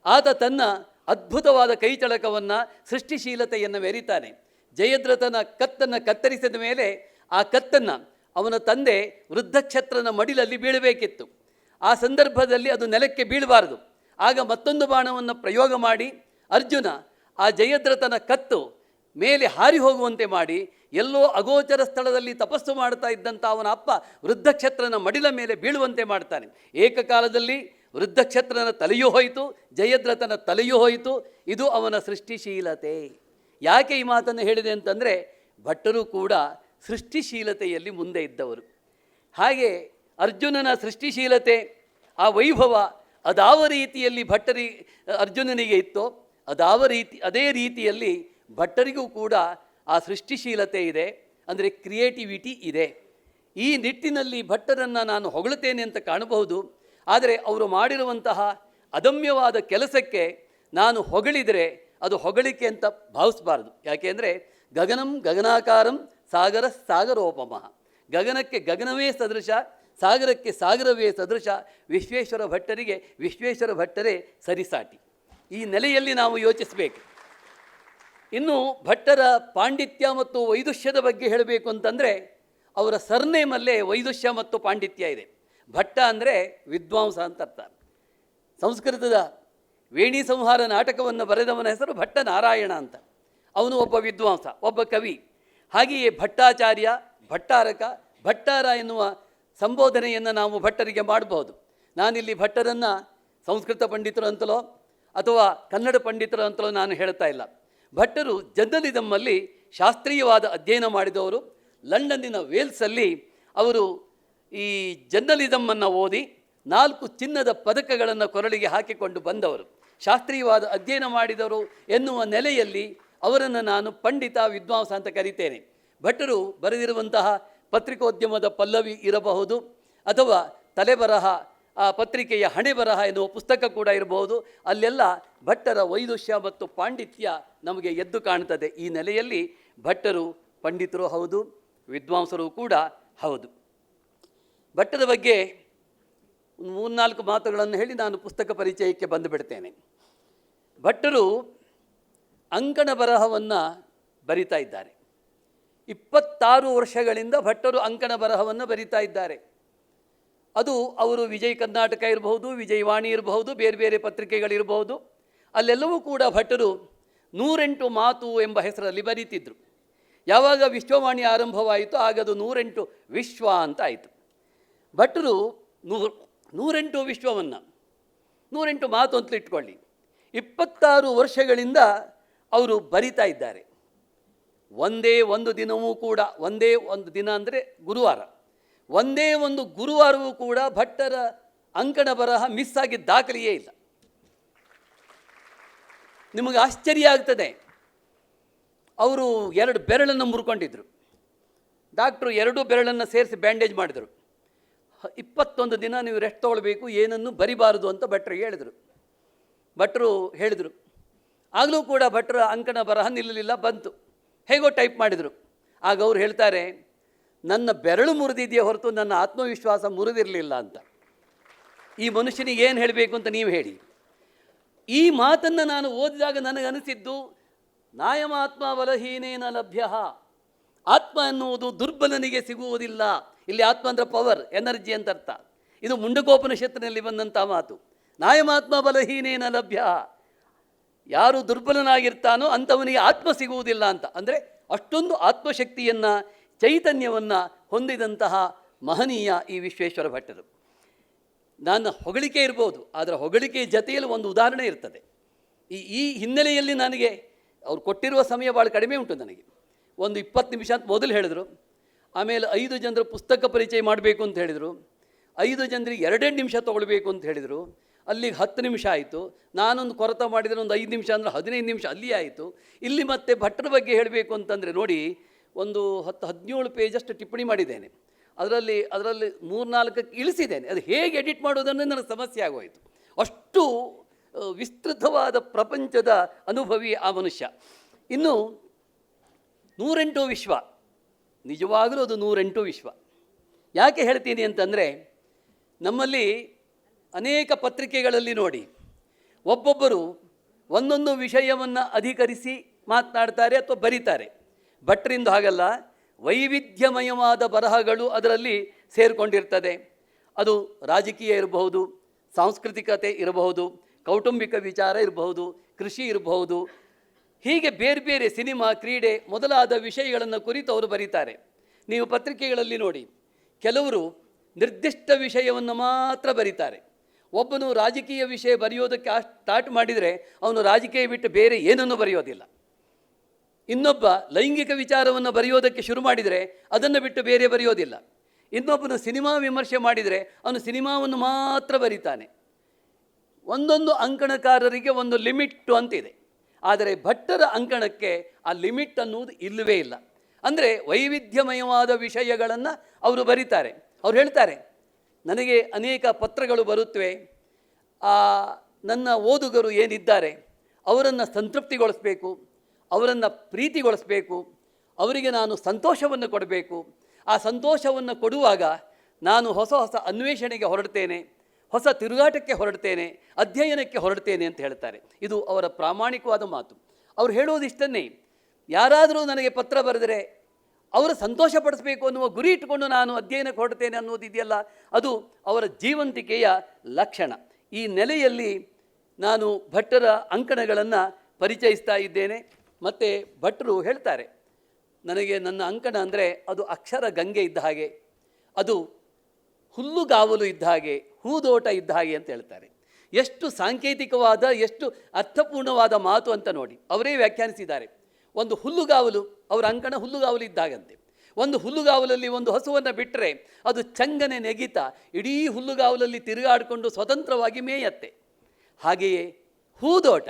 ಆತ ತನ್ನ ಅದ್ಭುತವಾದ ಕೈಚಳಕವನ್ನು, ಸೃಷ್ಟಿಶೀಲತೆಯನ್ನು ಮೆರಿತಾನೆ. ಜಯದ್ರಥನ ಕತ್ತನ್ನು ಕತ್ತರಿಸಿದ ಮೇಲೆ ಆ ಕತ್ತನ್ನು ಅವನ ತಂದೆ ವೃದ್ಧಕ್ಷತ್ರನ ಮಡಿಲಲ್ಲಿ ಬೀಳಬೇಕಿತ್ತು. ಆ ಸಂದರ್ಭದಲ್ಲಿ ಅದು ನೆಲಕ್ಕೆ ಬೀಳಬಾರದು. ಆಗ ಮತ್ತೊಂದು ಬಾಣವನ್ನು ಪ್ರಯೋಗ ಮಾಡಿ ಅರ್ಜುನ ಆ ಜಯದ್ರಥನ ಕತ್ತು ಮೇಲೆ ಹಾರಿ ಹೋಗುವಂತೆ ಮಾಡಿ ಎಲ್ಲೋ ಅಗೋಚರ ಸ್ಥಳದಲ್ಲಿ ತಪಸ್ಸು ಮಾಡ್ತಾ ಇದ್ದಂಥ ಅವನ ಅಪ್ಪ ವೃದ್ಧಕ್ಷತ್ರನ ಮಡಿಲ ಮೇಲೆ ಬೀಳುವಂತೆ ಮಾಡ್ತಾನೆ. ಏಕಕಾಲದಲ್ಲಿ ವೃದ್ಧಕ್ಷತ್ರನ ತಲೆಯೂ ಹೋಯಿತು, ಜಯದ್ರಥನ ತಲೆಯೂ ಹೋಯಿತು. ಇದು ಅವನ ಸೃಷ್ಟಿಶೀಲತೆ. ಯಾಕೆ ಈ ಮಾತನ್ನು ಹೇಳಿದೆ ಅಂತಂದರೆ, ಭಟ್ಟರು ಕೂಡ ಸೃಷ್ಟಿಶೀಲತೆಯಲ್ಲಿ ಮುಂದೆ ಇದ್ದವರು. ಹಾಗೆ ಅರ್ಜುನನ ಸೃಷ್ಟಿಶೀಲತೆ, ಆ ವೈಭವ ಅದಾವ ರೀತಿಯಲ್ಲಿ ಅರ್ಜುನನಿಗೆ ಇತ್ತೋ ಅದೇ ರೀತಿಯಲ್ಲಿ ಭಟ್ಟರಿಗೂ ಕೂಡ ಆ ಸೃಷ್ಟಿಶೀಲತೆ ಇದೆ, ಅಂದರೆ ಕ್ರಿಯೇಟಿವಿಟಿ ಇದೆ. ಈ ನಿಟ್ಟಿನಲ್ಲಿ ಭಟ್ಟರನ್ನು ನಾನು ಹೊಗಳುತ್ತೇನೆ ಅಂತ ಕಾಣಬಹುದು. ಆದರೆ ಅವರು ಮಾಡಿರುವಂತಹ ಅದಮ್ಯವಾದ ಕೆಲಸಕ್ಕೆ ನಾನು ಹೊಗಳಿದರೆ ಅದು ಹೊಗಳಿಕೆ ಅಂತ ಭಾವಿಸಬಾರ್ದು. ಯಾಕೆಂದರೆ ಗಗನಂ ಗಗನಾಕಾರಂ ಸಾಗರ ಸಾಗರೋಪಮಃ, ಗಗನಕ್ಕೆ ಗಗನವೇ ಸದೃಶ, ಸಾಗರಕ್ಕೆ ಸಾಗರವೇ ಸದೃಶ. ವಿಶ್ವೇಶ್ವರ ಭಟ್ಟರಿಗೆ ವಿಶ್ವೇಶ್ವರ ಭಟ್ಟರೇ ಸರಿಸಾಟಿ. ಈ ನೆಲೆಯಲ್ಲಿ ನಾವು ಯೋಚಿಸಬೇಕು. ಇನ್ನು ಭಟ್ಟರ ಪಾಂಡಿತ್ಯ ಮತ್ತು ವೈದುಷ್ಯದ ಬಗ್ಗೆ ಹೇಳಬೇಕು ಅಂತಂದರೆ, ಅವರ ಸರ್ನೇಮಲ್ಲೇ ವೈದುಷ್ಯ ಮತ್ತು ಪಾಂಡಿತ್ಯ ಇದೆ. ಭಟ್ಟ ಅಂದರೆ ವಿದ್ವಾಂಸ ಅಂತ ಅರ್ಥ. ಸಂಸ್ಕೃತದ ವೇಣಿ ಸಂಹಾರ ನಾಟಕವನ್ನು ಬರೆದವನ ಹೆಸರು ಭಟ್ಟ ನಾರಾಯಣ ಅಂತ. ಅವನು ಒಬ್ಬ ವಿದ್ವಾಂಸ, ಒಬ್ಬ ಕವಿ. ಹಾಗೆಯೇ ಭಟ್ಟಾಚಾರ್ಯ, ಭಟ್ಟಾರಕ, ಭಟ್ಟಾರ ಎನ್ನುವ ಸಂಬೋಧನೆಯನ್ನು ನಾವು ಭಟ್ಟರಿಗೆ ಮಾಡಬಹುದು. ನಾನಿಲ್ಲಿ ಭಟ್ಟರನ್ನು ಸಂಸ್ಕೃತ ಪಂಡಿತರು ಅಂತಲೋ ಅಥವಾ ಕನ್ನಡ ಪಂಡಿತರು ಅಂತಲೋ ನಾನು ಹೇಳ್ತಾ ಇಲ್ಲ. ಭಟ್ಟರು ಜರ್ನಲಿಸಮ್ಮಲ್ಲಿ ಶಾಸ್ತ್ರೀಯವಾದ ಅಧ್ಯಯನ ಮಾಡಿದವರು. ಲಂಡನ್ನಿನ ವೇಲ್ಸಲ್ಲಿ ಅವರು ಈ ಜರ್ನಲಿಸಮ್ಮನ್ನು ಓದಿ 4 ಚಿನ್ನದ ಪದಕಗಳನ್ನು ಕೊರಳಿಗೆ ಹಾಕಿಕೊಂಡು ಬಂದವರು. ಶಾಸ್ತ್ರೀಯವಾದ ಅಧ್ಯಯನ ಮಾಡಿದವರು ಎನ್ನುವ ನೆಲೆಯಲ್ಲಿ ಅವರನ್ನು ನಾನು ಪಂಡಿತ, ವಿದ್ವಾಂಸ ಅಂತ ಕರಿತೇನೆ. ಭಟ್ಟರು ಬರೆದಿರುವಂತಹ ಪತ್ರಿಕೋದ್ಯಮದ ಪಲ್ಲವಿ ಇರಬಹುದು, ಅಥವಾ ತಲೆಬರಹ, ಆ ಪತ್ರಿಕೆಯ ಹಣೆ ಬರಹ ಎನ್ನುವ ಪುಸ್ತಕ ಕೂಡ ಇರಬಹುದು. ಅಲ್ಲೆಲ್ಲ ಭಟ್ಟರ ವೈದುಷ್ಯ ಮತ್ತು ಪಾಂಡಿತ್ಯ ನಮಗೆ ಎದ್ದು ಕಾಣ್ತದೆ. ಈ ನೆಲೆಯಲ್ಲಿ ಭಟ್ಟರು ಪಂಡಿತರು ಹೌದು, ವಿದ್ವಾಂಸರು ಕೂಡ ಹೌದು. ಭಟ್ಟರ ಬಗ್ಗೆ 3-4 ಮಾತುಗಳನ್ನು ಹೇಳಿ ನಾನು ಪುಸ್ತಕ ಪರಿಚಯಕ್ಕೆ ಬಂದು ಬಿಡ್ತೇನೆ. ಭಟ್ಟರು ಅಂಕಣ ಬರಹವನ್ನು ಬರಿತಾ ಇದ್ದಾರೆ. 26 ವರ್ಷಗಳಿಂದ ಭಟ್ಟರು ಅಂಕಣ ಬರಹವನ್ನು ಬರಿತಾ ಇದ್ದಾರೆ. ಅದು ಅವರು ವಿಜಯ ಕರ್ನಾಟಕ ಇರಬಹುದು, ವಿಜಯವಾಣಿ ಇರಬಹುದು, ಬೇರೆ ಬೇರೆ ಪತ್ರಿಕೆಗಳಿರಬಹುದು. ಅಲ್ಲೆಲ್ಲವೂ ಕೂಡ ಭಟ್ಟರು 108 ಮಾತು ಎಂಬ ಹೆಸರಲ್ಲಿ ಬರೀತಿದ್ರು. ಯಾವಾಗ ವಿಶ್ವವಾಣಿ ಆರಂಭವಾಯಿತು ಆಗ ಅದು 108 ವಿಶ್ವ ಅಂತ ಆಯಿತು. ಭಟ್ಟರು 108 ವಿಶ್ವವನ್ನು 108 ಮಾತು ಅಂತಲೂ ಇಟ್ಕೊಳ್ಳಿ. 26 ವರ್ಷಗಳಿಂದ ಅವರು ಬರಿತಾ ಇದ್ದಾರೆ. ಒಂದೇ ಒಂದು ದಿನವೂ ಕೂಡ, ಒಂದೇ ಒಂದು ದಿನ ಅಂದರೆ ಗುರುವಾರ, ಒಂದೇ ಒಂದು ಗುರುವಾರವೂ ಕೂಡ ಭಟ್ಟರ ಅಂಕಣ ಬರಹ ಮಿಸ್ ಆಗಿದ್ದ ದಾಖಲೆಯೇ ಇಲ್ಲ. ನಿಮಗೆ ಆಶ್ಚರ್ಯ ಆಗ್ತದೆ. ಅವರು 2 ಬೆರಳನ್ನು ಮುರ್ಕೊಂಡಿದ್ರು. ಡಾಕ್ಟ್ರು 2 ಬೆರಳನ್ನು ಸೇರಿಸಿ ಬ್ಯಾಂಡೇಜ್ ಮಾಡಿದರು. 21 ದಿನ ನೀವು ರೆಸ್ಟ್ ತೊಗೊಳ್ಬೇಕು, ಏನನ್ನು ಬರಿಬಾರದು ಅಂತ ಭಟ್ಟರಿಗೆ ಹೇಳಿದರು. ಭಟ್ಟರು ಹೇಳಿದರು. ಆಗಲೂ ಕೂಡ ಭಟ್ಟರ ಅಂಕಣ ಬರಹ ನಿಲ್ಲಲಿಲ್ಲ, ಬಂತು. ಹೇಗೋ ಟೈಪ್ ಮಾಡಿದರು. ಆಗ ಅವ್ರು ಹೇಳ್ತಾರೆ, ನನ್ನ ಬೆರಳು ಮುರಿದಿದೆಯೇ ಹೊರತು ನನ್ನ ಆತ್ಮವಿಶ್ವಾಸ ಮುರಿದಿರಲಿಲ್ಲ ಅಂತ. ಈ ಮನುಷ್ಯನಿಗೆ ಏನು ಹೇಳಬೇಕು ಅಂತ ನೀವು ಹೇಳಿ. ಈ ಮಾತನ್ನು ನಾನು ಓದಿದಾಗ ನನಗನಿಸಿದ್ದು, ನಾಯಮಾತ್ಮ ಬಲಹೀನೇನ ಲಭ್ಯ, ಆತ್ಮ ಎನ್ನುವುದು ದುರ್ಬಲನಿಗೆ ಸಿಗುವುದಿಲ್ಲ. ಇಲ್ಲಿ ಆತ್ಮ ಅಂದರೆ ಪವರ್, ಎನರ್ಜಿ ಅಂತ ಅರ್ಥ. ಇದು ಮುಂಡಕೋಪನಿಷತ್ತಿನಲ್ಲಿ ಬಂದಂಥ ಮಾತು. ನಾಯಮಾತ್ಮ ಬಲಹೀನೇನ ಲಭ್ಯ, ಯಾರು ದುರ್ಬಲನಾಗಿರ್ತಾನೋ ಅಂಥವನಿಗೆ ಆತ್ಮ ಸಿಗುವುದಿಲ್ಲ ಅಂತ. ಅಂದರೆ ಅಷ್ಟೊಂದು ಆತ್ಮಶಕ್ತಿಯನ್ನು, ಚೈತನ್ಯವನ್ನು ಹೊಂದಿದಂತಹ ಮಹನೀಯ ಈ ವಿಶ್ವೇಶ್ವರ ಭಟ್ಟರು. ನನ್ನ ಹೊಗಳಿಕೆ ಇರ್ಬೋದು, ಆದರೆ ಹೊಗಳಿಕೆಯ ಜೊತೆಯಲ್ಲಿ ಒಂದು ಉದಾಹರಣೆ ಇರ್ತದೆ. ಈ ಹಿನ್ನೆಲೆಯಲ್ಲಿ ನನಗೆ ಅವ್ರು ಕೊಟ್ಟಿರುವ ಸಮಯ ಭಾಳ ಕಡಿಮೆ ಉಂಟು. ನನಗೆ ಒಂದು 20 ನಿಮಿಷ ಅಂತ ಮೊದಲು ಹೇಳಿದರು. ಆಮೇಲೆ 5 ಜನರ ಪುಸ್ತಕ ಪರಿಚಯ ಮಾಡಬೇಕು ಅಂತ ಹೇಳಿದರು. 5 ಜನರಿಗೆ 2 ನಿಮಿಷ ತೊಗೊಳ್ಬೇಕು ಅಂತ ಹೇಳಿದರು. ಅಲ್ಲಿಗೆ 10 ನಿಮಿಷ ಆಯಿತು. ನಾನೊಂದು ಕೊರತ ಮಾಡಿದರೆ ಒಂದು 5 ನಿಮಿಷ ಅಂದರೆ 15 ನಿಮಿಷ ಅಲ್ಲಿಯೇ ಆಯಿತು. ಇಲ್ಲಿ ಮತ್ತೆ ಭಟ್ಟರ ಬಗ್ಗೆ ಹೇಳಬೇಕು ಅಂತಂದರೆ ನೋಡಿ, ಒಂದು 10-17 ಪೇಜಷ್ಟು ಟಿಪ್ಪಣಿ ಮಾಡಿದ್ದೇನೆ. ಅದರಲ್ಲಿ 3-4ಕ್ಕೆ ಇಳಿಸಿದ್ದೇನೆ. ಅದು ಹೇಗೆ ಎಡಿಟ್ ಮಾಡೋದನ್ನು ನನಗೆ ಸಮಸ್ಯೆ ಆಗೋಯಿತು. ಅಷ್ಟು ವಿಸ್ತೃತವಾದ ಪ್ರಪಂಚದ ಅನುಭವಿ ಆ ಮನುಷ್ಯ. ಇನ್ನು 108 ವಿಶ್ವ, ನಿಜವಾಗಲೂ ಅದು 108 ವಿಶ್ವ. ಯಾಕೆ ಹೇಳ್ತೀನಿ ಅಂತಂದರೆ, ನಮ್ಮಲ್ಲಿ ಅನೇಕ ಪತ್ರಿಕೆಗಳಲ್ಲಿ ನೋಡಿ, ಒಬ್ಬೊಬ್ಬರು ಒಂದೊಂದು ವಿಷಯವನ್ನು ಅಧಿಕರಿಸಿ ಮಾತನಾಡ್ತಾರೆ ಅಥವಾ ಬರೀತಾರೆ. ಭಟ್ಟರಿಂದ ಹಾಗಲ್ಲ, ವೈವಿಧ್ಯಮಯವಾದ ಬರಹಗಳು ಅದರಲ್ಲಿ ಸೇರಿಕೊಂಡಿರ್ತದೆ. ಅದು ರಾಜಕೀಯ ಇರಬಹುದು, ಸಾಂಸ್ಕೃತಿಕತೆ ಇರಬಹುದು, ಕೌಟುಂಬಿಕ ವಿಚಾರ ಇರಬಹುದು, ಕೃಷಿ ಇರಬಹುದು, ಹೀಗೆ ಬೇರೆ ಬೇರೆ ಸಿನಿಮಾ, ಕ್ರೀಡೆ ಮೊದಲಾದ ವಿಷಯಗಳನ್ನು ಕುರಿತು ಅವರು ಬರೀತಾರೆ. ನೀವು ಪತ್ರಿಕೆಗಳಲ್ಲಿ ನೋಡಿ, ಕೆಲವರು ನಿರ್ದಿಷ್ಟ ವಿಷಯವನ್ನು ಮಾತ್ರ ಬರೀತಾರೆ. ಒಬ್ಬನು ರಾಜಕೀಯ ವಿಷಯ ಬರೆಯೋದಕ್ಕೆ ಸ್ಟಾರ್ಟ್ ಮಾಡಿದರೆ ಅವನು ರಾಜಕೀಯ ಬಿಟ್ಟು ಬೇರೆ ಏನನ್ನು ಬರೆಯೋದಿಲ್ಲ. ಇನ್ನೊಬ್ಬ ಲೈಂಗಿಕ ವಿಚಾರವನ್ನು ಬರೆಯೋದಕ್ಕೆ ಶುರು ಮಾಡಿದರೆ ಅದನ್ನು ಬಿಟ್ಟು ಬೇರೆ ಬರೆಯೋದಿಲ್ಲ. ಇನ್ನೊಬ್ಬನು ಸಿನಿಮಾ ವಿಮರ್ಶೆ ಮಾಡಿದರೆ ಅವನು ಸಿನಿಮಾವನ್ನು ಮಾತ್ರ ಬರೀತಾನೆ. ಒಂದೊಂದು ಅಂಕಣಕಾರರಿಗೆ ಒಂದು ಲಿಮಿಟ್ಟು ಅಂತಿದೆ. ಆದರೆ ಭಟ್ಟರ ಅಂಕಣಕ್ಕೆ ಆ ಲಿಮಿಟ್ ಅನ್ನುವುದು ಇಲ್ಲವೇ ಇಲ್ಲ. ಅಂದರೆ ವೈವಿಧ್ಯಮಯವಾದ ವಿಷಯಗಳನ್ನು ಅವರು ಬರೀತಾರೆ. ಅವ್ರು ಹೇಳ್ತಾರೆ, ನನಗೆ ಅನೇಕ ಪತ್ರಗಳು ಬರುತ್ತವೆ, ನನ್ನ ಓದುಗರು ಏನಿದ್ದಾರೆ ಅವರನ್ನು ಸಂತೃಪ್ತಿಗೊಳಿಸಬೇಕು, ಅವರನ್ನು ಪ್ರೀತಿಗೊಳಿಸಬೇಕು, ಅವರಿಗೆ ನಾನು ಸಂತೋಷವನ್ನು ಕೊಡಬೇಕು. ಆ ಸಂತೋಷವನ್ನು ಕೊಡುವಾಗ ನಾನು ಹೊಸ ಹೊಸ ಅನ್ವೇಷಣೆಗೆ ಹೊರಡ್ತೇನೆ, ಹೊಸ ತಿರುಗಾಟಕ್ಕೆ ಹೊರಡ್ತೇನೆ, ಅಧ್ಯಯನಕ್ಕೆ ಹೊರಡ್ತೇನೆ ಅಂತ ಹೇಳ್ತಾರೆ. ಇದು ಅವರ ಪ್ರಾಮಾಣಿಕವಾದ ಮಾತು. ಅವ್ರು ಹೇಳೋದಿಷ್ಟನ್ನೇ, ಯಾರಾದರೂ ನನಗೆ ಪತ್ರ ಬರೆದರೆ ಅವರು ಸಂತೋಷಪಡಿಸಬೇಕು ಅನ್ನುವ ಗುರಿ ಇಟ್ಟುಕೊಂಡು ನಾನು ಅಧ್ಯಯನಕ್ಕೆ ಹೊರಡ್ತೇನೆ ಅನ್ನೋದಿದೆಯಲ್ಲ, ಅದು ಅವರ ಜೀವಂತಿಕೆಯ ಲಕ್ಷಣ. ಈ ನೆಲೆಯಲ್ಲಿ ನಾನು ಭಟ್ಟರ ಅಂಕಣಗಳನ್ನು ಪರಿಚಯಿಸ್ತಾ ಇದ್ದೇನೆ. ಮತ್ತು ಭಟ್ಟರು ಹೇಳ್ತಾರೆ, ನನಗೆ ನನ್ನ ಅಂಕಣ ಅಂದರೆ ಅದು ಅಕ್ಷರ ಗಂಗೆ ಇದ್ದ ಹಾಗೆ, ಅದು ಹುಲ್ಲುಗಾವಲು ಇದ್ದ ಹಾಗೆ, ಹೂದೋಟ ಇದ್ದ ಹಾಗೆ ಅಂತ ಹೇಳ್ತಾರೆ. ಎಷ್ಟು ಸಾಂಕೇತಿಕವಾದ, ಎಷ್ಟು ಅರ್ಥಪೂರ್ಣವಾದ ಮಾತು ಅಂತ ನೋಡಿ. ಅವರೇ ವ್ಯಾಖ್ಯಾನಿಸಿದ್ದಾರೆ. ಒಂದು ಹುಲ್ಲುಗಾವಲು, ಅವರ ಅಂಕಣ ಹುಲ್ಲುಗಾವಲು ಇದ್ದಾಗಂತೆ. ಒಂದು ಹುಲ್ಲುಗಾವಲಲ್ಲಿ ಒಂದು ಹಸುವನ್ನು ಬಿಟ್ಟರೆ ಅದು ಚಂಗನೆ ನೆಗಿತಾ ಇಡೀ ಹುಲ್ಲುಗಾವಲಲ್ಲಿ ತಿರುಗಾಡಿಕೊಂಡು ಸ್ವತಂತ್ರವಾಗಿ ಮೇಯತ್ತೆ. ಹಾಗೆಯೇ ಹೂದೋಟ,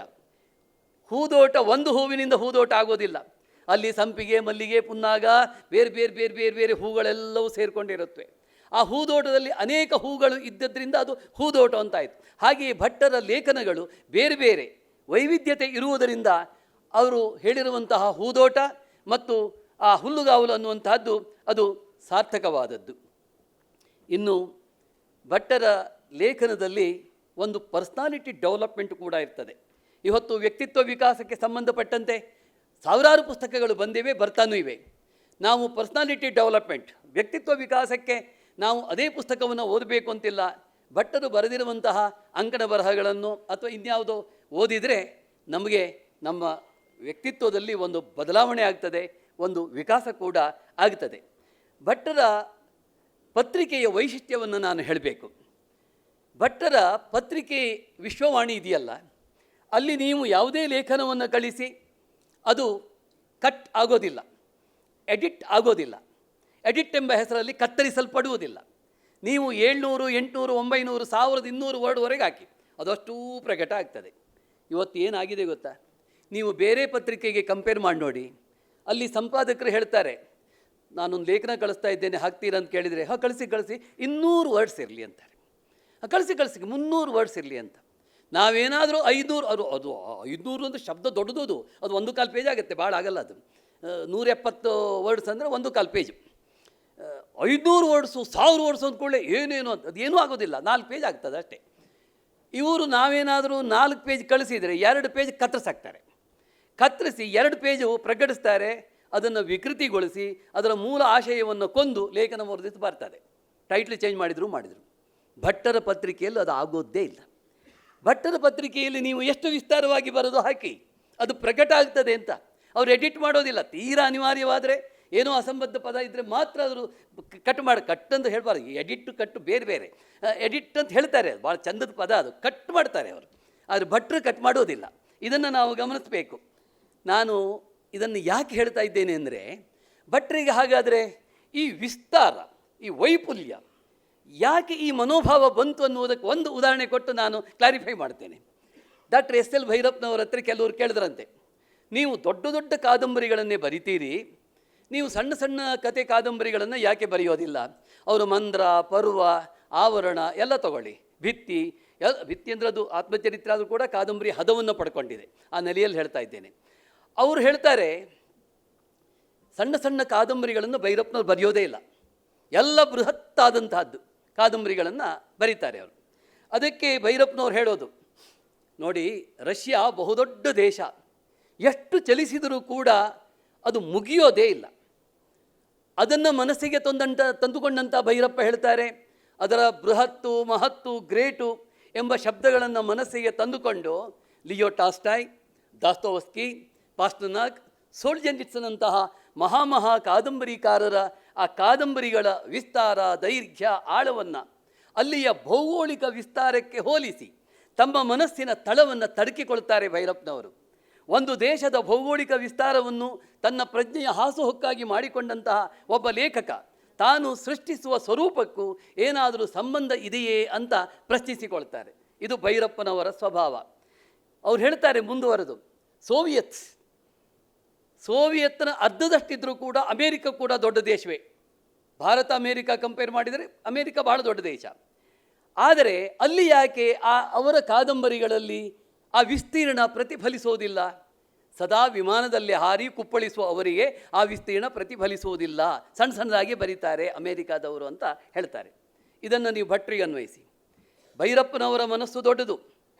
ಒಂದು ಹೂವಿನಿಂದ ಹೂದೋಟ ಆಗೋದಿಲ್ಲ. ಅಲ್ಲಿ ಸಂಪಿಗೆ, ಮಲ್ಲಿಗೆ, ಪುನ್ನಾಗ, ಬೇರೆ ಬೇರೆ ಬೇರೆ ಬೇರೆ ಬೇರೆ ಹೂಗಳೆಲ್ಲವೂ ಸೇರಿಕೊಂಡಿರುತ್ತವೆ. ಆ ಹೂದೋಟದಲ್ಲಿ ಅನೇಕ ಹೂಗಳು ಇದ್ದದ್ರಿಂದ ಅದು ಹೂದೋಟ ಅಂತಾಯಿತು. ಹಾಗೆಯೇ ಭಟ್ಟರ ಲೇಖನಗಳು ಬೇರೆ ಬೇರೆ ವೈವಿಧ್ಯತೆ ಇರುವುದರಿಂದ ಅವರು ಹೇಳಿರುವಂತಹ ಹೂದೋಟ ಮತ್ತು ಆ ಹುಲ್ಲುಗಾವಲು ಅನ್ನುವಂತಹದ್ದು ಅದು ಸಾರ್ಥಕವಾದದ್ದು. ಇನ್ನು ಭಟ್ಟರ ಲೇಖನದಲ್ಲಿ ಒಂದು ಪರ್ಸ್ನಾಲಿಟಿ ಡೆವಲಪ್ಮೆಂಟ್ ಕೂಡ ಇರ್ತದೆ. ಇವತ್ತು ವ್ಯಕ್ತಿತ್ವ ವಿಕಾಸಕ್ಕೆ ಸಂಬಂಧಪಟ್ಟಂತೆ ಸಾವಿರಾರು ಪುಸ್ತಕಗಳು ಬಂದಿವೆ, ಬರ್ತಾನೂ ಇವೆ. ನಾವು ಪರ್ಸ್ನಾಲಿಟಿ ಡೆವಲಪ್ಮೆಂಟ್, ವ್ಯಕ್ತಿತ್ವ ವಿಕಾಸಕ್ಕೆ ನಾವು ಅದೇ ಪುಸ್ತಕವನ್ನು ಓದಬೇಕು ಅಂತಿಲ್ಲ. ಭಟ್ಟರು ಬರೆದಿರುವಂತಹ ಅಂಕಣ ಬರಹಗಳನ್ನು ಅಥವಾ ಇನ್ಯಾವುದೋ ಓದಿದರೆ ನಮಗೆ ನಮ್ಮ ವ್ಯಕ್ತಿತ್ವದಲ್ಲಿ ಒಂದು ಬದಲಾವಣೆ ಆಗ್ತದೆ, ಒಂದು ವಿಕಾಸ ಕೂಡ ಆಗ್ತದೆ. ಭಟ್ಟರ ಪತ್ರಿಕೆಯ ವೈಶಿಷ್ಟ್ಯವನ್ನು ನಾನು ಹೇಳಬೇಕು. ಭಟ್ಟರ ಪತ್ರಿಕೆ ವಿಶ್ವವಾಣಿ ಇದೆಯಲ್ಲ, ಅಲ್ಲಿ ನೀವು ಯಾವುದೇ ಲೇಖನವನ್ನು ಕಳಿಸಿ ಅದು ಕಟ್ ಆಗೋದಿಲ್ಲ, ಎಡಿಟ್ ಆಗೋದಿಲ್ಲ. ಎಡಿಟ್ ಎಂಬ ಹೆಸರಲ್ಲಿ ಕತ್ತರಿಸಲ್ಪಡುವುದಿಲ್ಲ. ನೀವು 700, 800, 900, 1200 ವರ್ಡ್ವರೆಗೆ ಹಾಕಿ ಅದಷ್ಟೂ ಪ್ರಕಟ ಆಗ್ತದೆ. ಇವತ್ತು ಏನಾಗಿದೆ ಗೊತ್ತಾ, ನೀವು ಬೇರೆ ಪತ್ರಿಕೆಗೆ ಕಂಪೇರ್ ಮಾಡಿ ನೋಡಿ. ಅಲ್ಲಿ ಸಂಪಾದಕರು ಹೇಳ್ತಾರೆ, ನಾನೊಂದು ಲೇಖನ ಕಳಿಸ್ತಾ ಇದ್ದೇನೆ, ಹಾಕ್ತೀರಾ ಅಂತ ಕೇಳಿದರೆ, ಕಳಿಸಿ 200 ವರ್ಡ್ಸ್ ಇರಲಿ ಅಂತಾರೆ. ಕಳಿಸಿ 300 ವರ್ಡ್ಸ್ ಇರಲಿ ಅಂತ. ನಾವೇನಾದರೂ 500, ಅದು 500 ಅಂದರೆ ಶಬ್ದ ದೊಡ್ಡದು, ಅದು 1/4 ಪೇಜ್ ಆಗುತ್ತೆ, ಭಾಳ ಆಗಲ್ಲ. ಅದು 170 ವರ್ಡ್ಸ್ ಅಂದರೆ 1/4 ಪೇಜ್. 500 ವರ್ಡ್ಸು 1000 ವರ್ಡ್ಸ್ ಅಂದ್ಕೊಳ್ಳೆ ಏನೇನು ಅಂತ ಅದೇನೂ ಆಗೋದಿಲ್ಲ, 4 ಪೇಜ್ ಆಗ್ತದೆ ಅಷ್ಟೇ. ಇವರು ನಾವೇನಾದರೂ 4 ಪೇಜ್ ಕಳಿಸಿದರೆ 2 ಪೇಜ್ ಕತ್ತರಿಸಾಕ್ತಾರೆ. ಕತ್ತರಿಸಿ 2 ಪೇಜು ಪ್ರಕಟಿಸ್ತಾರೆ. ಅದನ್ನು ವಿಕೃತಿಗೊಳಿಸಿ ಅದರ ಮೂಲ ಆಶಯವನ್ನು ಕೊಂದು ಲೇಖನ ಹೊರದಿತ್ತು ಬರ್ತದೆ. ಟೈಟ್ಲ್ ಚೇಂಜ್ ಮಾಡಿದರು. ಭಟ್ಟರ ಪತ್ರಿಕೆಯಲ್ಲಿ ಅದು ಆಗೋದೇ ಇಲ್ಲ. ಭಟ್ಟರ ಪತ್ರಿಕೆಯಲ್ಲಿ ನೀವು ಎಷ್ಟು ವಿಸ್ತಾರವಾಗಿ ಬರೋದು ಹಾಕಿ, ಅದು ಪ್ರಕಟ ಆಗ್ತದೆ ಅಂತ. ಅವರು ಎಡಿಟ್ ಮಾಡೋದಿಲ್ಲ. ತೀರಾ ಅನಿವಾರ್ಯವಾದರೆ ಏನೋ ಅಸಂಬದ್ಧ ಪದ ಇದ್ದರೆ ಮಾತ್ರ ಅವರು ಕಟ್ ಅಂತ ಹೇಳಬಾರ್ದು. ಎಡಿಟ್ ಕಟ್ಟು ಬೇರೆ ಬೇರೆ. ಎಡಿಟ್ ಅಂತ ಹೇಳ್ತಾರೆ, ಅದು ಭಾಳ ಚಂದದ ಪದ, ಅದು ಕಟ್ ಮಾಡ್ತಾರೆ ಅವರು. ಆದರೆ ಭಟ್ಟರು ಕಟ್ ಮಾಡೋದಿಲ್ಲ. ಇದನ್ನು ನಾವು ಗಮನಿಸಬೇಕು. ನಾನು ಇದನ್ನು ಯಾಕೆ ಹೇಳ್ತಾ ಇದ್ದೇನೆ ಅಂದರೆ, ಭಟ್ಟರಿಗೆ ಹಾಗಾದರೆ ಈ ವಿಸ್ತಾರ, ಈ ವೈಪುಲ್ಯ ಯಾಕೆ ಈ ಮನೋಭಾವ ಬಂತು ಅನ್ನುವುದಕ್ಕೆ ಒಂದು ಉದಾಹರಣೆ ಕೊಟ್ಟು ನಾನು ಕ್ಲಾರಿಫೈ ಮಾಡ್ತೇನೆ. Doctor S.L. ಭೈರಪ್ಪನವರ ಹತ್ರ ಕೆಲವರು ಕೇಳಿದ್ರಂತೆ, ನೀವು ದೊಡ್ಡ ದೊಡ್ಡ ಕಾದಂಬರಿಗಳನ್ನೇ ಬರಿತೀರಿ, ನೀವು ಸಣ್ಣ ಸಣ್ಣ ಕತೆ ಕಾದಂಬರಿಗಳನ್ನು ಯಾಕೆ ಬರೆಯೋದಿಲ್ಲ? ಅವರು ಮಂದ್ರ, ಪರ್ವ, ಆವರಣ ಎಲ್ಲ ತಗೊಳ್ಳಿ, ಭಿತ್ತಿ ಅಂದರೆ ಅದು ಆತ್ಮಚರಿತ್ರೆ ಆದರೂ ಕೂಡ ಕಾದಂಬರಿ ಹದವನ್ನು ಪಡ್ಕೊಂಡಿದೆ. ಆ ನೆಲೆಯಲ್ಲಿ ಹೇಳ್ತಾ ಇದ್ದೇನೆ. ಅವರು ಹೇಳ್ತಾರೆ, ಸಣ್ಣ ಸಣ್ಣ ಕಾದಂಬರಿಗಳನ್ನು ಭೈರಪ್ಪನವ್ರು ಬರೆಯೋದೇ ಇಲ್ಲ, ಎಲ್ಲ ಬೃಹತ್ತಾದಂತಹದ್ದು ಕಾದಂಬರಿಗಳನ್ನು ಬರೀತಾರೆ ಅವರು. ಅದಕ್ಕೆ ಭೈರಪ್ಪನವ್ರು ಹೇಳೋದು ನೋಡಿ, ರಷ್ಯಾ ಬಹುದೊಡ್ಡ ದೇಶ, ಎಷ್ಟು ಚಲಿಸಿದರೂ ಕೂಡ ಅದು ಮುಗಿಯೋದೇ ಇಲ್ಲ. ಅದನ್ನು ಮನಸ್ಸಿಗೆ ತಂದುಕೊಂಡಂಥ ಭೈರಪ್ಪ ಹೇಳ್ತಾರೆ, ಅದರ ಬೃಹತ್ತು, ಮಹತ್ತು, ಗ್ರೇಟು ಎಂಬ ಶಬ್ದಗಳನ್ನು ಮನಸ್ಸಿಗೆ ತಂದುಕೊಂಡು ಲಿಯೋ ಟಾಲ್ಸ್ಟಾಯ್, ದಾಸ್ತೋವ್ಸ್ಕಿ, ಪಾಸ್ಟರ್ನಾಕ್, ಸೋಲ್ಜೆನಿಟ್ಸನಂತಹ ಮಹಾ ಕಾದಂಬರಿಕಾರರ ಆ ಕಾದಂಬರಿಗಳ ವಿಸ್ತಾರ, ದೈರ್ಘ್ಯ, ಆಳವನ್ನು ಅಲ್ಲಿಯ ಭೌಗೋಳಿಕ ವಿಸ್ತಾರಕ್ಕೆ ಹೋಲಿಸಿ ತಮ್ಮ ಮನಸ್ಸಿನ ತಳವನ್ನು ತಡಕಿಕೊಳ್ತಾರೆ ಭೈರಪ್ಪನವರು. ಒಂದು ದೇಶದ ಭೌಗೋಳಿಕ ವಿಸ್ತಾರವನ್ನು ತನ್ನ ಪ್ರಜ್ಞೆಯ ಹಾಸುಹೊಕ್ಕಾಗಿ ಮಾಡಿಕೊಂಡಂತಹ ಒಬ್ಬ ಲೇಖಕ ತಾನು ಸೃಷ್ಟಿಸುವ ಸ್ವರೂಪಕ್ಕೂ ಏನಾದರೂ ಸಂಬಂಧ ಇದೆಯೇ ಅಂತ ಪ್ರಶ್ನಿಸಿಕೊಳ್ತಾರೆ. ಇದು ಭೈರಪ್ಪನವರ ಸ್ವಭಾವ. ಅವ್ರು ಹೇಳ್ತಾರೆ ಮುಂದುವರೆದು, ಸೋವಿಯತ್ನ ಅರ್ಧದಷ್ಟಿದ್ರೂ ಕೂಡ ಅಮೇರಿಕ ಕೂಡ ದೊಡ್ಡ ದೇಶವೇ. ಭಾರತ ಅಮೇರಿಕ ಕಂಪೇರ್ ಮಾಡಿದರೆ ಅಮೇರಿಕ ಬಹಳ ದೊಡ್ಡ ದೇಶ. ಆದರೆ ಅಲ್ಲಿ ಯಾಕೆ ಅವರ ಕಾದಂಬರಿಗಳಲ್ಲಿ ಆ ವಿಸ್ತೀರ್ಣ ಪ್ರತಿಫಲಿಸೋದಿಲ್ಲ? ಸದಾ ವಿಮಾನದಲ್ಲಿ ಹಾರಿ ಕುಪ್ಪಳಿಸುವ ಅವರಿಗೆ ಆ ವಿಸ್ತೀರ್ಣ ಪ್ರತಿಫಲಿಸುವುದಿಲ್ಲ, ಸಣ್ಣದಾಗಿ ಬರೀತಾರೆ ಅಮೇರಿಕಾದವರು ಅಂತ ಹೇಳ್ತಾರೆ. ಇದನ್ನು ನೀವು ಭಟ್ರಿಗೆ ಅನ್ವಯಿಸಿ. ಭೈರಪ್ಪನವರ ಮನಸ್ಸು ದೊಡ್ಡದು,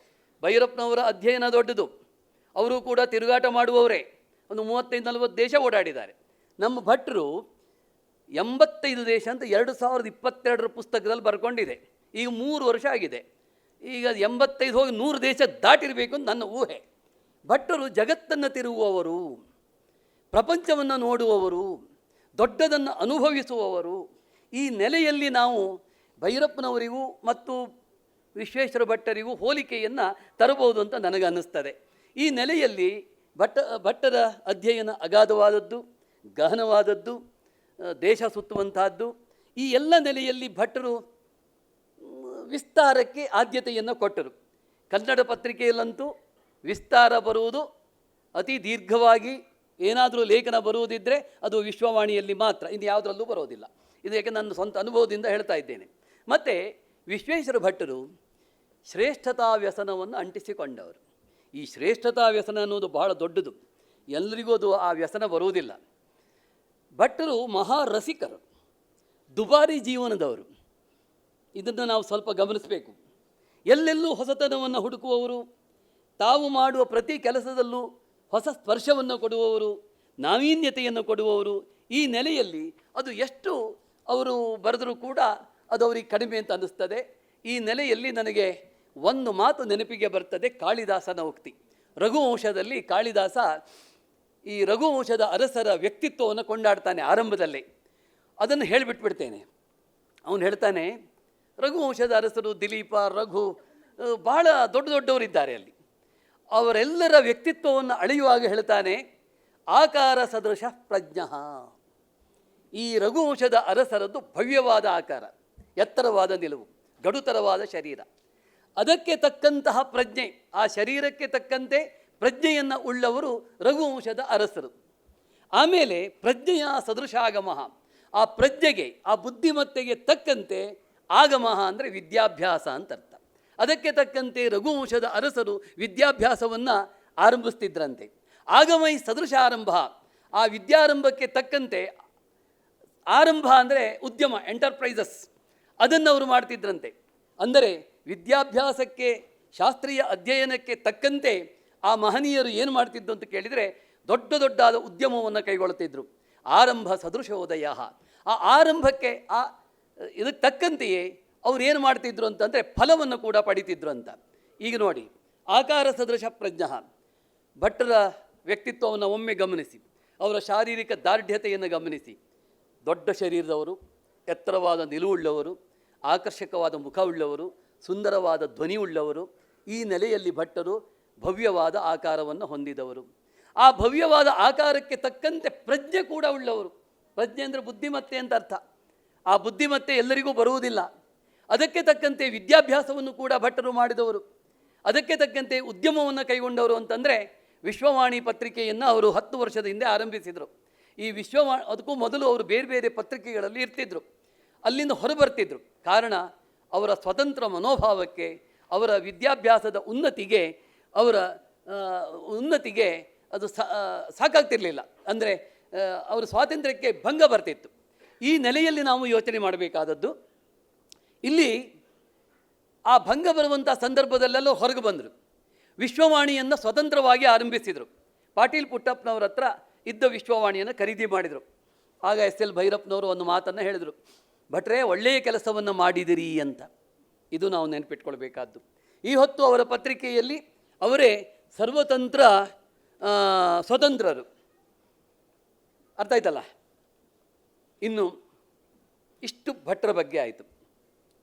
ಭೈರಪ್ಪನವರ ಅಧ್ಯಯನ ದೊಡ್ಡದು. ಅವರು ಕೂಡ ತಿರುಗಾಟ ಮಾಡುವವರೇ. ಒಂದು 35-40 ದೇಶ ಓಡಾಡಿದ್ದಾರೆ. ನಮ್ಮ ಭಟ್ರು 85 ದೇಶ ಅಂತ 2022 ಪುಸ್ತಕದಲ್ಲಿ ಬರ್ಕೊಂಡಿದೆ. ಈಗ 3 ವರ್ಷ ಆಗಿದೆ. ಈಗ 85 ಹೋಗಿ 100 ದೇಶ ದಾಟಿರಬೇಕು ಅಂತ ನನ್ನ ಊಹೆ. ಭಟ್ಟರು ಜಗತ್ತನ್ನು ತಿರುಗುವವರು, ಪ್ರಪಂಚವನ್ನು ನೋಡುವವರು, ದೊಡ್ಡದನ್ನು ಅನುಭವಿಸುವವರು. ಈ ನೆಲೆಯಲ್ಲಿ ನಾವು ಭೈರಪ್ಪನವರಿಗೂ ಮತ್ತು ವಿಶ್ವೇಶ್ವರ ಭಟ್ಟರಿಗೂ ಹೋಲಿಕೆಯನ್ನು ತರಬಹುದು ಅಂತ ನನಗೆ ಅನ್ನಿಸ್ತದೆ. ಈ ನೆಲೆಯಲ್ಲಿ ಭಟ್ಟರ ಅಧ್ಯಯನ ಅಗಾಧವಾದದ್ದು, ಗಹನವಾದದ್ದು, ದೇಶ ಸುತ್ತುವಂತಹದ್ದು. ಈ ಎಲ್ಲ ನೆಲೆಯಲ್ಲಿ ಭಟ್ಟರು ವಿಸ್ತಾರಕ್ಕೆ ಆದ್ಯತೆಯನ್ನು ಕೊಟ್ಟರು. ಕನ್ನಡ ಪತ್ರಿಕೆಯಲ್ಲಂತೂ ವಿಸ್ತಾರ ಬರುವುದು ಅತಿ ದೀರ್ಘವಾಗಿ ಏನಾದರೂ ಲೇಖನ ಬರುವುದಿದ್ದರೆ ಅದು ವಿಶ್ವವಾಣಿಯಲ್ಲಿ ಮಾತ್ರ, ಇನ್ನು ಯಾವುದರಲ್ಲೂ ಬರೋದಿಲ್ಲ. ಇದು ಯಾಕೆ ನನ್ನ ಸ್ವಂತ ಅನುಭವದಿಂದ ಹೇಳ್ತಾ ಇದ್ದೇನೆ. ಮತ್ತು ವಿಶ್ವೇಶ್ವರ ಭಟ್ಟರು ಶ್ರೇಷ್ಠತಾ ವ್ಯಸನವನ್ನು ಅಂಟಿಸಿಕೊಂಡವರು. ಈ ಶ್ರೇಷ್ಠತಾ ವ್ಯಸನ ಅನ್ನೋದು ಬಹಳ ದೊಡ್ಡದು, ಎಲ್ಲರಿಗೂ ಅದು ಆ ವ್ಯಸನ ಬರುವುದಿಲ್ಲ. ಭಟ್ಟರು ಮಹಾರಸಿಕರು, ದುಬಾರಿ ಜೀವನದವರು. ಇದನ್ನು ನಾವು ಸ್ವಲ್ಪ ಗಮನಿಸಬೇಕು. ಎಲ್ಲೆಲ್ಲೂ ಹೊಸತನವನ್ನು ಹುಡುಕುವವರು, ತಾವು ಮಾಡುವ ಪ್ರತಿ ಕೆಲಸದಲ್ಲೂ ಹೊಸ ಸ್ಪರ್ಶವನ್ನು ಕೊಡುವವರು, ನಾವೀನ್ಯತೆಯನ್ನು ಕೊಡುವವರು. ಈ ನೆಲೆಯಲ್ಲಿ ಅದು ಎಷ್ಟು ಅವರು ಬರೆದರೂ ಕೂಡ ಅದು ಅವರಿಗೆ ಕಡಿಮೆ ಅಂತ ಅನ್ನಿಸ್ತದೆ. ಈ ನೆಲೆಯಲ್ಲಿ ನನಗೆ ಒಂದು ಮಾತು ನೆನಪಿಗೆ ಬರ್ತದೆ, ಕಾಳಿದಾಸನ ಉಕ್ತಿ. ರಘುವಂಶದಲ್ಲಿ ಕಾಳಿದಾಸ ಈ ರಘುವಂಶದ ಅರಸರ ವ್ಯಕ್ತಿತ್ವವನ್ನು ಕೊಂಡಾಡ್ತಾನೆ ಆರಂಭದಲ್ಲೇ. ಅದನ್ನು ಹೇಳಿಬಿಟ್ಬಿಡ್ತೇನೆ. ಅವನು ಹೇಳ್ತಾನೆ, ರಘುವಂಶದ ಅರಸರು ದಿಲೀಪ, ರಘು ಬಹಳ ದೊಡ್ಡವರಿದ್ದಾರೆ ಅಲ್ಲಿ. ಅವರೆಲ್ಲರ ವ್ಯಕ್ತಿತ್ವವನ್ನು ಅಳೆಯುವಾಗ ಹೇಳ್ತಾನೆ, ಆಕಾರ ಸದೃಶ ಪ್ರಜ್ಞಃ. ಈ ರಘುವಂಶದ ಅರಸರದ್ದು ಭವ್ಯವಾದ ಆಕಾರ, ಎತ್ತರವಾದ ನಿಲುವು, ಗಡುತರವಾದ ಶರೀರ, ಅದಕ್ಕೆ ತಕ್ಕಂತಹ ಪ್ರಜ್ಞೆ, ಆ ಶರೀರಕ್ಕೆ ತಕ್ಕಂತೆ ಪ್ರಜ್ಞೆಯನ್ನು ಉಳ್ಳವರು ರಘುವಂಶದ ಅರಸರು. ಆಮೇಲೆ ಪ್ರಜ್ಞೆಯ ಸದೃಶಾಗಮ, ಆ ಪ್ರಜ್ಞೆಗೆ, ಆ ಬುದ್ಧಿಮತ್ತೆಗೆ ತಕ್ಕಂತೆ ಆಗಮ ಅಂದರೆ ವಿದ್ಯಾಭ್ಯಾಸ ಅಂತ ಅರ್ಥ. ಅದಕ್ಕೆ ತಕ್ಕಂತೆ ರಘುವಂಶದ ಅರಸರು ವಿದ್ಯಾಭ್ಯಾಸವನ್ನು ಆರಂಭಿಸ್ತಿದ್ರಂತೆ. ಆಗಮೈ ಸದೃಶ ಆರಂಭ, ಆ ವಿದ್ಯಾರಂಭಕ್ಕೆ ತಕ್ಕಂತೆ ಆರಂಭ ಅಂದರೆ ಉದ್ಯಮ, ಎಂಟರ್ಪ್ರೈಸಸ್, ಅದನ್ನು ಅವರು ಮಾಡ್ತಿದ್ರಂತೆ. ಅಂದರೆ ವಿದ್ಯಾಭ್ಯಾಸಕ್ಕೆ, ಶಾಸ್ತ್ರೀಯ ಅಧ್ಯಯನಕ್ಕೆ ತಕ್ಕಂತೆ ಆ ಮಹನೀಯರು ಏನು ಮಾಡ್ತಿದ್ದು ಅಂತ ಕೇಳಿದರೆ ದೊಡ್ಡದಾದ ಉದ್ಯಮವನ್ನು ಕೈಗೊಳ್ಳುತ್ತಿದ್ದರು. ಆರಂಭ ಸದೃಶೋದಯ, ಆ ಆರಂಭಕ್ಕೆ ಇದಕ್ಕೆ ತಕ್ಕಂತೆಯೇ ಅವ್ರು ಏನು ಮಾಡ್ತಿದ್ರು ಅಂತಂದರೆ ಫಲವನ್ನು ಕೂಡ ಪಡಿತಿದ್ರು ಅಂತ. ಈಗ ನೋಡಿ, ಆಕಾರ ಸದೃಶ ಪ್ರಜ್ಞ. ಭಟ್ಟರ ವ್ಯಕ್ತಿತ್ವವನ್ನು ಒಮ್ಮೆ ಗಮನಿಸಿ, ಅವರ ಶಾರೀರಿಕ ದಾರ್ಢ್ಯತೆಯನ್ನು ಗಮನಿಸಿ. ದೊಡ್ಡ ಶರೀರದವರು, ಎತ್ತರವಾದ ನಿಲುವುಳ್ಳವರು, ಆಕರ್ಷಕವಾದ ಮುಖವುಳ್ಳವರು, ಸುಂದರವಾದ ಧ್ವನಿಯುಳ್ಳವರು. ಈ ನೆಲೆಯಲ್ಲಿ ಭಟ್ಟರು ಭವ್ಯವಾದ ಆಕಾರವನ್ನು ಹೊಂದಿದವರು. ಆ ಭವ್ಯವಾದ ಆಕಾರಕ್ಕೆ ತಕ್ಕಂತೆ ಪ್ರಜ್ಞೆ ಕೂಡ ಉಳ್ಳವರು. ಪ್ರಜ್ಞೆ ಅಂದರೆ ಬುದ್ಧಿಮತ್ತೆ ಅಂತ ಅರ್ಥ. ಆ ಬುದ್ಧಿಮತ್ತೆ ಎಲ್ಲರಿಗೂ ಬರುವುದಿಲ್ಲ. ಅದಕ್ಕೆ ತಕ್ಕಂತೆ ವಿದ್ಯಾಭ್ಯಾಸವನ್ನು ಕೂಡ ಭಟ್ಟರು ಮಾಡಿದವರು. ಅದಕ್ಕೆ ತಕ್ಕಂತೆ ಉದ್ಯಮವನ್ನು ಕೈಗೊಂಡವರು ಅಂತಂದರೆ ವಿಶ್ವವಾಣಿ ಪತ್ರಿಕೆಯನ್ನು ಅವರು 10 ವರ್ಷದ ಹಿಂದೆ ಆರಂಭಿಸಿದರು. ಈ ಅದಕ್ಕೂ ಮೊದಲು ಅವರು ಬೇರೆ ಬೇರೆ ಪತ್ರಿಕೆಗಳಲ್ಲಿ ಇರ್ತಿದ್ರು, ಅಲ್ಲಿಂದ ಹೊರಬರ್ತಿದ್ರು. ಕಾರಣ ಅವರ ಸ್ವತಂತ್ರ ಮನೋಭಾವಕ್ಕೆ, ಅವರ ವಿದ್ಯಾಭ್ಯಾಸದ ಉನ್ನತಿಗೆ ಅದು ಸಾಕಾಗ್ತಿರಲಿಲ್ಲ. ಅಂದರೆ ಅವರ ಸ್ವಾತಂತ್ರ್ಯಕ್ಕೆ ಭಂಗ ಬರ್ತಿತ್ತು. ಈ ನೆಲೆಯಲ್ಲಿ ನಾವು ಯೋಚನೆ ಮಾಡಬೇಕಾದದ್ದು, ಇಲ್ಲಿ ಆ ಭಂಗ ಬರುವಂಥ ಸಂದರ್ಭದಲ್ಲೆಲ್ಲ ಹೊರಗೆ ಬಂದರು. ವಿಶ್ವವಾಣಿಯನ್ನು ಸ್ವತಂತ್ರವಾಗಿ ಆರಂಭಿಸಿದರು. ಪಾಟೀಲ್ ಪುಟ್ಟಪ್ಪನವ್ರ ಹತ್ರ ಇದ್ದ ವಿಶ್ವವಾಣಿಯನ್ನು ಖರೀದಿ ಮಾಡಿದರು. ಆಗ ಎಸ್ ಎಲ್ ಭೈರಪ್ಪನವರು ಒಂದು ಮಾತನ್ನು ಹೇಳಿದರು, ಭಟ್ರೆ ಒಳ್ಳೆಯ ಕೆಲಸವನ್ನು ಮಾಡಿದಿರಿ ಅಂತ. ಇದು ನಾವು ನೆನಪಿಟ್ಕೊಳ್ಬೇಕಾದ್ದು. ಈ ಹೊತ್ತು ಅವರ ಪತ್ರಿಕೆಯಲ್ಲಿ ಅವರೇ ಸರ್ವತಂತ್ರ ಸ್ವತಂತ್ರರು. ಅರ್ಥ ಆಯ್ತಲ್ಲ? ಇನ್ನು ಇಷ್ಟು ಭಟ್ರ ಬಗ್ಗೆ ಆಯಿತು.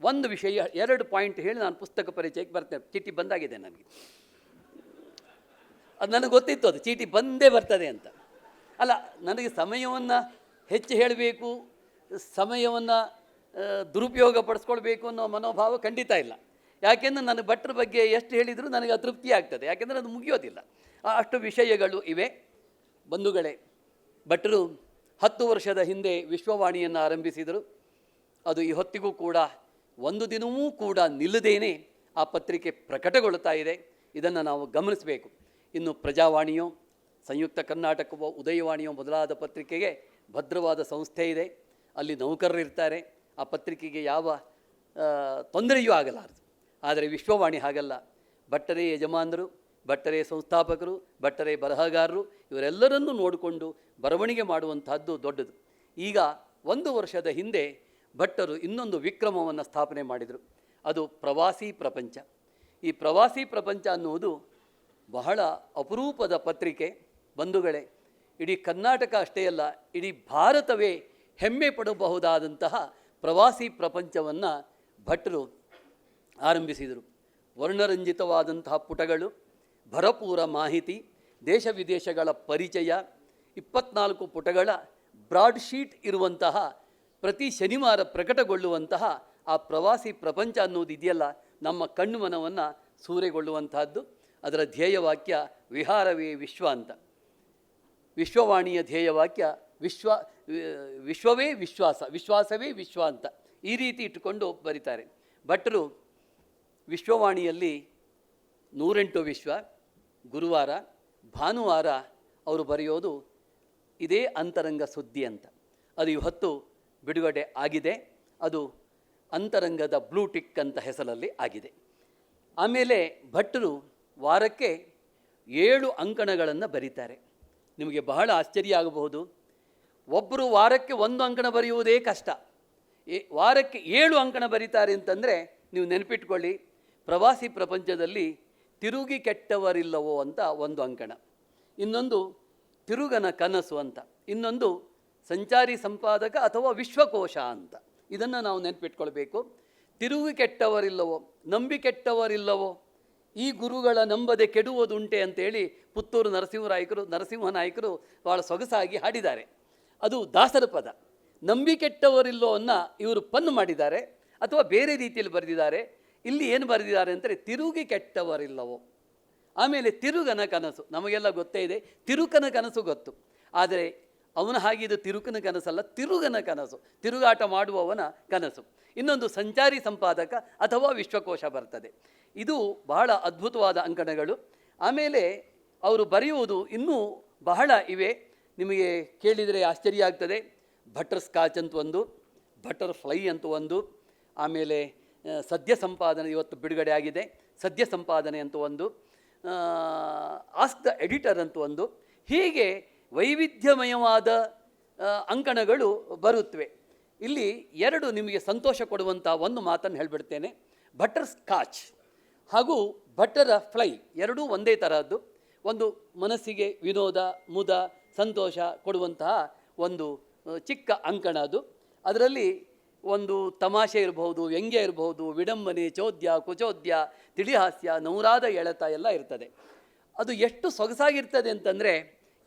ಒಂದು ವಿಷಯ 2 ಪಾಯಿಂಟ್ ಹೇಳಿ ನಾನು ಪುಸ್ತಕ ಪರಿಚಯಕ್ಕೆ ಬರ್ತೇನೆ. ಚೀಟಿ ಬಂದಾಗಿದೆ ನನಗೆ, ಅದು ನನಗೆ ಗೊತ್ತಿತ್ತು, ಅದು ಚೀಟಿ ಬಂದೇ ಬರ್ತದೆ ಅಂತ. ಅಲ್ಲ, ನನಗೆ ಸಮಯವನ್ನು ಹೆಚ್ಚು ಹೇಳಬೇಕು, ಸಮಯವನ್ನು ದುರುಪಯೋಗ ಪಡಿಸ್ಕೊಳ್ಬೇಕು ಅನ್ನೋ ಮನೋಭಾವ ಖಂಡಿತ ಇಲ್ಲ. ಯಾಕೆಂದರೆ ನನಗೆ ಭಟ್ರ ಬಗ್ಗೆ ಎಷ್ಟು ಹೇಳಿದರೂ ನನಗೆ ಅತೃಪ್ತಿ ಆಗ್ತದೆ, ಯಾಕೆಂದರೆ ಅದು ಮುಗಿಯೋದಿಲ್ಲ, ಅಷ್ಟು ವಿಷಯಗಳು ಇವೆ. ಬಂಧುಗಳೇ, ಭಟ್ರು 10 ವರ್ಷದ ಹಿಂದೆ ವಿಶ್ವವಾಣಿಯನ್ನು ಆರಂಭಿಸಿದರು. ಅದು ಈ ಹೊತ್ತಿಗೂ ಕೂಡ ಒಂದು ದಿನವೂ ಕೂಡ ನಿಲ್ಲದೇನೆ ಆ ಪತ್ರಿಕೆ ಪ್ರಕಟಗೊಳ್ಳುತ್ತಾ ಇದೆ. ಇದನ್ನು ನಾವು ಗಮನಿಸಬೇಕು. ಇನ್ನು ಪ್ರಜಾವಾಣಿಯೋ, ಸಂಯುಕ್ತ ಕರ್ನಾಟಕವೋ, ಉದಯವಾಣಿಯೋ ಮೊದಲಾದ ಪತ್ರಿಕೆಗೆ ಭದ್ರವಾದ ಸಂಸ್ಥೆ ಇದೆ, ಅಲ್ಲಿ ನೌಕರರು ಇರ್ತಾರೆ, ಆ ಪತ್ರಿಕೆಗೆ ಯಾವ ತೊಂದರೆಯೂ ಆಗಲಾರದು. ಆದರೆ ವಿಶ್ವವಾಣಿ ಹಾಗಲ್ಲ. ಭಟ್ಟರೇ ಯಜಮಾನರು, ಭಟ್ಟರೇ ಸಂಸ್ಥಾಪಕರು, ಭಟ್ಟರೇ ಬರಹಗಾರರು, ಇವರೆಲ್ಲರನ್ನೂ ನೋಡಿಕೊಂಡು ಬರವಣಿಗೆ ಮಾಡುವಂತಹದ್ದು ದೊಡ್ಡದು. ಈಗ 1 ವರ್ಷದ ಹಿಂದೆ ಭಟ್ಟರು ಇನ್ನೊಂದು ವಿಕ್ರಮವನ್ನು ಸ್ಥಾಪನೆ ಮಾಡಿದರು. ಅದು ಪ್ರವಾಸಿ ಪ್ರಪಂಚ. ಈ ಪ್ರವಾಸಿ ಪ್ರಪಂಚ ಅನ್ನುವುದು ಬಹಳ ಅಪರೂಪದ ಪತ್ರಿಕೆ. ಬಂಧುಗಳೇ, ಇಡೀ ಕರ್ನಾಟಕ ಅಷ್ಟೇ ಅಲ್ಲ, ಇಡೀ ಭಾರತವೇ ಹೆಮ್ಮೆ ಪಡಬಹುದಾದಂತಹ ಪ್ರವಾಸಿ ಪ್ರಪಂಚವನ್ನು ಭಟ್ಟರು ಆರಂಭಿಸಿದರು. ವರ್ಣರಂಜಿತವಾದಂತಹ ಪುಟಗಳು, ಭರಪೂರ ಮಾಹಿತಿ, ದೇಶ ವಿದೇಶಗಳ ಪರಿಚಯ, 24 ಪುಟಗಳ ಬ್ರಾಡ್ ಶೀಟ್ ಇರುವಂತಹ, ಪ್ರತಿ ಶನಿವಾರ ಪ್ರಕಟಗೊಳ್ಳುವಂತಹ ಆ ಪ್ರವಾಸಿ ಪ್ರಪಂಚ ಅನ್ನೋದು ಇದೆಯಲ್ಲ, ನಮ್ಮ ಕಣ್ಣು ಮನವನ್ನು ಸೂರೆಗೊಳ್ಳುವಂತಹದ್ದು. ಅದರ ಧ್ಯೇಯವಾಕ್ಯ ವಿಹಾರವೇ ವಿಶ್ವ ಅಂತ. ವಿಶ್ವವಾಣಿಯ ಧ್ಯೇಯವಾಕ್ಯ ವಿಶ್ವವೇ ವಿಶ್ವಾಸ, ವಿಶ್ವಾಸವೇ ವಿಶ್ವ ಅಂತ ಈ ರೀತಿ ಇಟ್ಟುಕೊಂಡು ಬರೀತಾರೆ. ಭಟ್ಟರು ವಿಶ್ವವಾಣಿಯಲ್ಲಿ 108 ವಿಶ್ವ, ಗುರುವಾರ, ಭಾನುವಾರ ಅವರು ಬರೆಯೋದು ಇದೇ ಅಂತರಂಗ ಸುದ್ದಿ ಅಂತ. ಅದು ಇವತ್ತು ಬಿಡುಗಡೆ ಆಗಿದೆ. ಅದು ಅಂತರಂಗದ ಬ್ಲೂ ಟಿಕ್ ಅಂತ ಹೆಸರಲ್ಲಿ ಆಗಿದೆ. ಆಮೇಲೆ ಭಟ್ಟರು ವಾರಕ್ಕೆ 7 ಅಂಕಣಗಳನ್ನು ಬರೀತಾರೆ. ನಿಮಗೆ ಬಹಳ ಆಶ್ಚರ್ಯ ಆಗಬಹುದು. ಒಬ್ಬರು ವಾರಕ್ಕೆ 1 ಅಂಕಣ ಬರೆಯುವುದೇ ಕಷ್ಟ, ವಾರಕ್ಕೆ 7 ಅಂಕಣ ಬರೀತಾರೆ ಅಂತಂದರೆ ನೀವು ನೆನಪಿಟ್ಕೊಳ್ಳಿ. ಪ್ರವಾಸಿ ಪ್ರಪಂಚದಲ್ಲಿ ತಿರುಗಿ ಕೆಟ್ಟವರಿಲ್ಲವೋ ಅಂತ 1 ಅಂಕಣ, ಇನ್ನೊಂದು ತಿರುಗನ ಕನಸು ಅಂತ, ಇನ್ನೊಂದು ಸಂಚಾರಿ ಸಂಪಾದಕ ಅಥವಾ ವಿಶ್ವಕೋಶ ಅಂತ. ಇದನ್ನು ನಾವು ನೆನಪಿಟ್ಕೊಳ್ಬೇಕು. ತಿರುಗಿ ಕೆಟ್ಟವರಿಲ್ಲವೋ, ನಂಬಿ ಕೆಟ್ಟವರಿಲ್ಲವೋ, ಈ ಗುರುಗಳ ನಂಬದೆ ಕೆಡುವುದುಂಟೆ ಅಂತೇಳಿ ಪುತ್ತೂರು ನರಸಿಂಹನಾಯಕರು ಭಾಳ ಸೊಗಸಾಗಿ ಹಾಡಿದ್ದಾರೆ. ಅದು ದಾಸರ ಪದ. ನಂಬಿ ಕೆಟ್ಟವರಿಲ್ಲೋ ಅನ್ನು ಇವರು ಪನ್ನು ಮಾಡಿದ್ದಾರೆ ಅಥವಾ ಬೇರೆ ರೀತಿಯಲ್ಲಿ ಬರೆದಿದ್ದಾರೆ. ಇಲ್ಲಿ ಏನು ಬರೆದಿದ್ದಾರೆ ಅಂದರೆ ತಿರುಗಿ ಕೆಟ್ಟವರಿಲ್ಲವೋ. ಆಮೇಲೆ ತಿರುಗನ ಕನಸು, ನಮಗೆಲ್ಲ ಗೊತ್ತೇ ಇದೆ, ತಿರುಕನ ಕನಸು ಗೊತ್ತು. ಆದರೆ ಅವನ ಹಾಗೆ ಇದು ತಿರುಕನ ಕನಸಲ್ಲ, ತಿರುಗನ ಕನಸು, ತಿರುಗಾಟ ಮಾಡುವವನ ಕನಸು. ಇನ್ನೊಂದು ಸಂಚಾರಿ ಸಂಪಾದಕ ಅಥವಾ ವಿಶ್ವಕೋಶ ಬರ್ತದೆ. ಇದು ಬಹಳ ಅದ್ಭುತವಾದ ಅಂಕಣಗಳು. ಆಮೇಲೆ ಅವರು ಬರೆಯುವುದು ಇನ್ನೂ ಬಹಳ ಇವೆ. ನಿಮಗೆ ಕೇಳಿದರೆ ಆಶ್ಚರ್ಯ ಆಗ್ತದೆ. ಬಟರ್ ಸ್ಕಾಚ್ ಅಂತ ಒಂದು, ಬಟರ್ ಫ್ಲೈ ಅಂತ ಒಂದು, ಆಮೇಲೆ ಸದ್ಯ ಸಂಪಾದನೆ ಇವತ್ತು ಬಿಡುಗಡೆ ಆಗಿದೆ, ಸದ್ಯ ಸಂಪಾದನೆ ಅಂತ ಒಂದು, ಆಸ್ಕ್ ದ ಎಡಿಟರ್ ಅಂತ ಒಂದು. ಹೀಗೆ ವೈವಿಧ್ಯಮಯವಾದ ಅಂಕಣಗಳು ಬರುತ್ತವೆ. ಇಲ್ಲಿ 2 ನಿಮಗೆ ಸಂತೋಷ ಕೊಡುವಂಥ ಒಂದು ಮಾತನ್ನು ಹೇಳಿಬಿಡ್ತೇನೆ. ಬಟರ್ ಸ್ಕಾಚ್ ಹಾಗೂ ಬಟರ್ ಫ್ಲೈ ಎರಡೂ ಒಂದೇ ತರಹದ್ದು. ಒಂದು ಮನಸ್ಸಿಗೆ ವಿನೋದ, ಮುದ, ಸಂತೋಷ ಕೊಡುವಂತಹ ಒಂದು ಚಿಕ್ಕ ಅಂಕಣ ಅದು. ಅದರಲ್ಲಿ ಒಂದು ತಮಾಷೆ ಇರಬಹುದು, ವ್ಯಂಗ್ಯ ಇರಬಹುದು, ವಿಡಂಬನೆ, ಚೋದ್ಯ, ಕುಚೋದ್ಯ, ತಿಳಿಹಾಸ್ಯ, ನೌರಾದ ಎಳೆತ ಎಲ್ಲ ಇರ್ತದೆ. ಅದು ಎಷ್ಟು ಸೊಗಸಾಗಿರ್ತದೆ ಅಂತಂದರೆ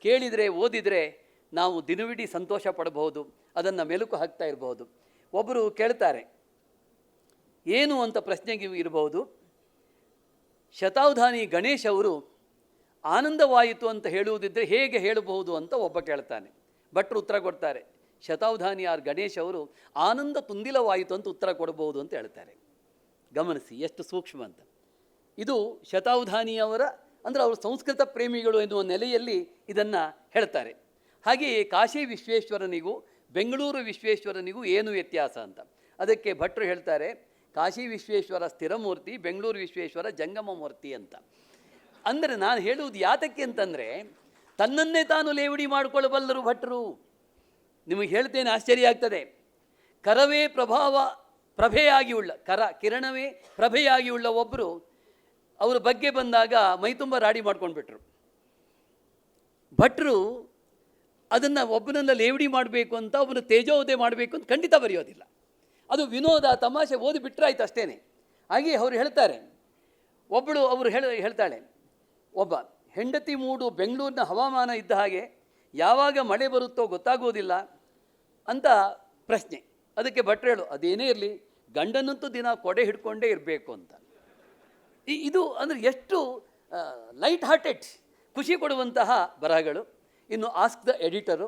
ಕೇಳಿದರೆ, ಓದಿದರೆ ನಾವು ದಿನವಿಡೀ ಸಂತೋಷ ಪಡಬಹುದು, ಅದನ್ನು ಮೆಲುಕು ಹಾಕ್ತಾ ಇರಬಹುದು. ಒಬ್ಬರು ಕೇಳ್ತಾರೆ, ಏನು ಅಂತ ಪ್ರಶ್ನೆಗೆ ಇರಬಹುದು. ಶತಾವಧಾನಿ ಗಣೇಶ್ ಅವರು ಆನಂದವಾಯಿತು ಅಂತ ಹೇಳುವುದಿದ್ದರೆ ಹೇಗೆ ಹೇಳಬಹುದು ಅಂತ ಒಬ್ಬ ಕೇಳ್ತಾನೆ. ಭಟ್ರು ಉತ್ತರ ಕೊಡ್ತಾರೆ, ಶತಾವಧಾನಿ ಆರ್ ಗಣೇಶ್ ಅವರು ಆನಂದ ತುಂದಿಲವಾಯಿತು ಅಂತ ಉತ್ತರ ಕೊಡಬಹುದು ಅಂತ ಹೇಳ್ತಾರೆ. ಗಮನಿಸಿ ಎಷ್ಟು ಸೂಕ್ಷ್ಮ ಅಂತ. ಇದು ಶತಾವಧಾನಿಯವರ ಅಂದರೆ ಅವರು ಸಂಸ್ಕೃತ ಪ್ರೇಮಿಗಳು ಎನ್ನುವ ನೆಲೆಯಲ್ಲಿ ಇದನ್ನು ಹೇಳ್ತಾರೆ. ಹಾಗೆಯೇ ಕಾಶಿ ವಿಶ್ವೇಶ್ವರನಿಗೂ ಬೆಂಗಳೂರು ವಿಶ್ವೇಶ್ವರನಿಗೂ ಏನು ವ್ಯತ್ಯಾಸ ಅಂತ. ಅದಕ್ಕೆ ಭಟ್ರು ಹೇಳ್ತಾರೆ, ಕಾಶಿ ವಿಶ್ವೇಶ್ವರ ಸ್ಥಿರಮೂರ್ತಿ, ಬೆಂಗಳೂರು ವಿಶ್ವೇಶ್ವರ ಜಂಗಮ ಮೂರ್ತಿ ಅಂತ. ಅಂದರೆ ನಾನು ಹೇಳುವುದು ಯಾತಕ್ಕೆ ಅಂತಂದರೆ, ತನ್ನನ್ನೇ ತಾನು ಲೇವಡಿ ಮಾಡಿಕೊಳ್ಳಬಲ್ಲರು ಭಟ್ರು. ನಿಮಗೆ ಹೇಳ್ತೇನೆ, ಆಶ್ಚರ್ಯ ಆಗ್ತದೆ. ಕರವೇ ಪ್ರಭೆಯಾಗಿ ಉಳ್ಳ, ಕಿರಣವೇ ಪ್ರಭೆಯಾಗಿ ಉಳ್ಳ ಒಬ್ಬರು ಅವರ ಬಗ್ಗೆ ಬಂದಾಗ ಮೈತುಂಬ ರಾಡಿ ಮಾಡ್ಕೊಂಡ್ಬಿಟ್ರು. ಭಟ್ರು ಅದನ್ನು ಒಬ್ಬನನ್ನು ಲೇವಡಿ ಮಾಡಬೇಕು ಅಂತ, ಒಬ್ಬನ ತೇಜೋವಧೆ ಮಾಡಬೇಕು ಅಂತ ಖಂಡಿತ ಬರೆಯೋದಿಲ್ಲ. ಅದು ವಿನೋದ ತಮಾಷೆ ಓದಿಬಿಟ್ರೆ ಆಯ್ತು ಅಷ್ಟೇ. ಹಾಗೆ ಅವರು ಹೇಳ್ತಾರೆ, ಅವರು ಹೇಳ್ತಾಳೆ, ಒಬ್ಬ ಹೆಂಡತಿ ಮೂಡು ಬೆಂಗಳೂರಿನ ಹವಾಮಾನ ಇದ್ದ ಹಾಗೆ ಯಾವಾಗ ಮಳೆ ಬರುತ್ತೋ ಗೊತ್ತಾಗೋದಿಲ್ಲ ಅಂತ ಪ್ರಶ್ನೆ. ಅದಕ್ಕೆ ಭಟ್ರು ಹೇಳು, ಅದೇನೇ ಇರಲಿ ಗಂಡನಂತೂ ದಿನ ಕೊಡೆ ಹಿಡ್ಕೊಂಡೇ ಇರಬೇಕು ಅಂತ. ಇದು ಅಂದರೆ ಎಷ್ಟು ಲೈಟ್ ಹಾರ್ಟೆಡ್, ಖುಷಿ ಕೊಡುವಂತಹ ಬರಹಗಳು. ಇನ್ನು ಆಸ್ಕ್ ದ ಎಡಿಟರು,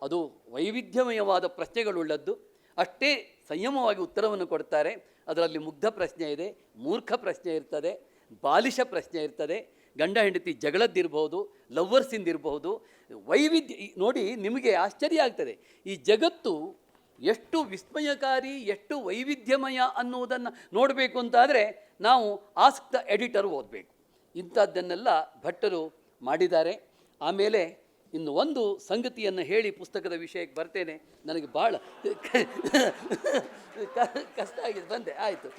ಅದು ವೈವಿಧ್ಯಮಯವಾದ ಪ್ರಶ್ನೆಗಳುಳ್ಳದ್ದು, ಅಷ್ಟೇ ಸಂಯಮವಾಗಿ ಉತ್ತರವನ್ನು ಕೊಡ್ತಾರೆ. ಅದರಲ್ಲಿ ಮುಗ್ಧ ಪ್ರಶ್ನೆ ಇದೆ, ಮೂರ್ಖ ಪ್ರಶ್ನೆ ಇರ್ತದೆ, ಬಾಲಿಶ ಪ್ರಶ್ನೆ ಇರ್ತದೆ, ಗಂಡ ಹೆಂಡತಿ ಜಗಳದ್ದಿರ್ಬೋದು, ಲವ್ವರ್ಸಿಂದಿರಬಹುದು, ವೈವಿಧ್ಯ. ನೋಡಿ, ನಿಮಗೆ ಆಶ್ಚರ್ಯ ಆಗ್ತದೆ, ಈ ಜಗತ್ತು ಎಷ್ಟು ವಿಸ್ಮಯಕಾರಿ, ಎಷ್ಟು ವೈವಿಧ್ಯಮಯ ಅನ್ನುವುದನ್ನು ನೋಡಬೇಕು ಅಂತಾದರೆ ನಾವು ಆಸ್ಕ್ ದ ಎಡಿಟರ್ ಓದಬೇಕು. ಇಂಥದ್ದನ್ನೆಲ್ಲ ಭಟ್ಟರು ಮಾಡಿದ್ದಾರೆ. ಆಮೇಲೆ ಇನ್ನು ಒಂದು ಸಂಗತಿಯನ್ನು ಹೇಳಿ ಪುಸ್ತಕದ ವಿಷಯಕ್ಕೆ ಬರ್ತೇನೆ. ನನಗೆ ಭಾಳ ಕಷ್ಟ ಆಗಿದೆ, ಬಂದೆ ಆಯಿತು.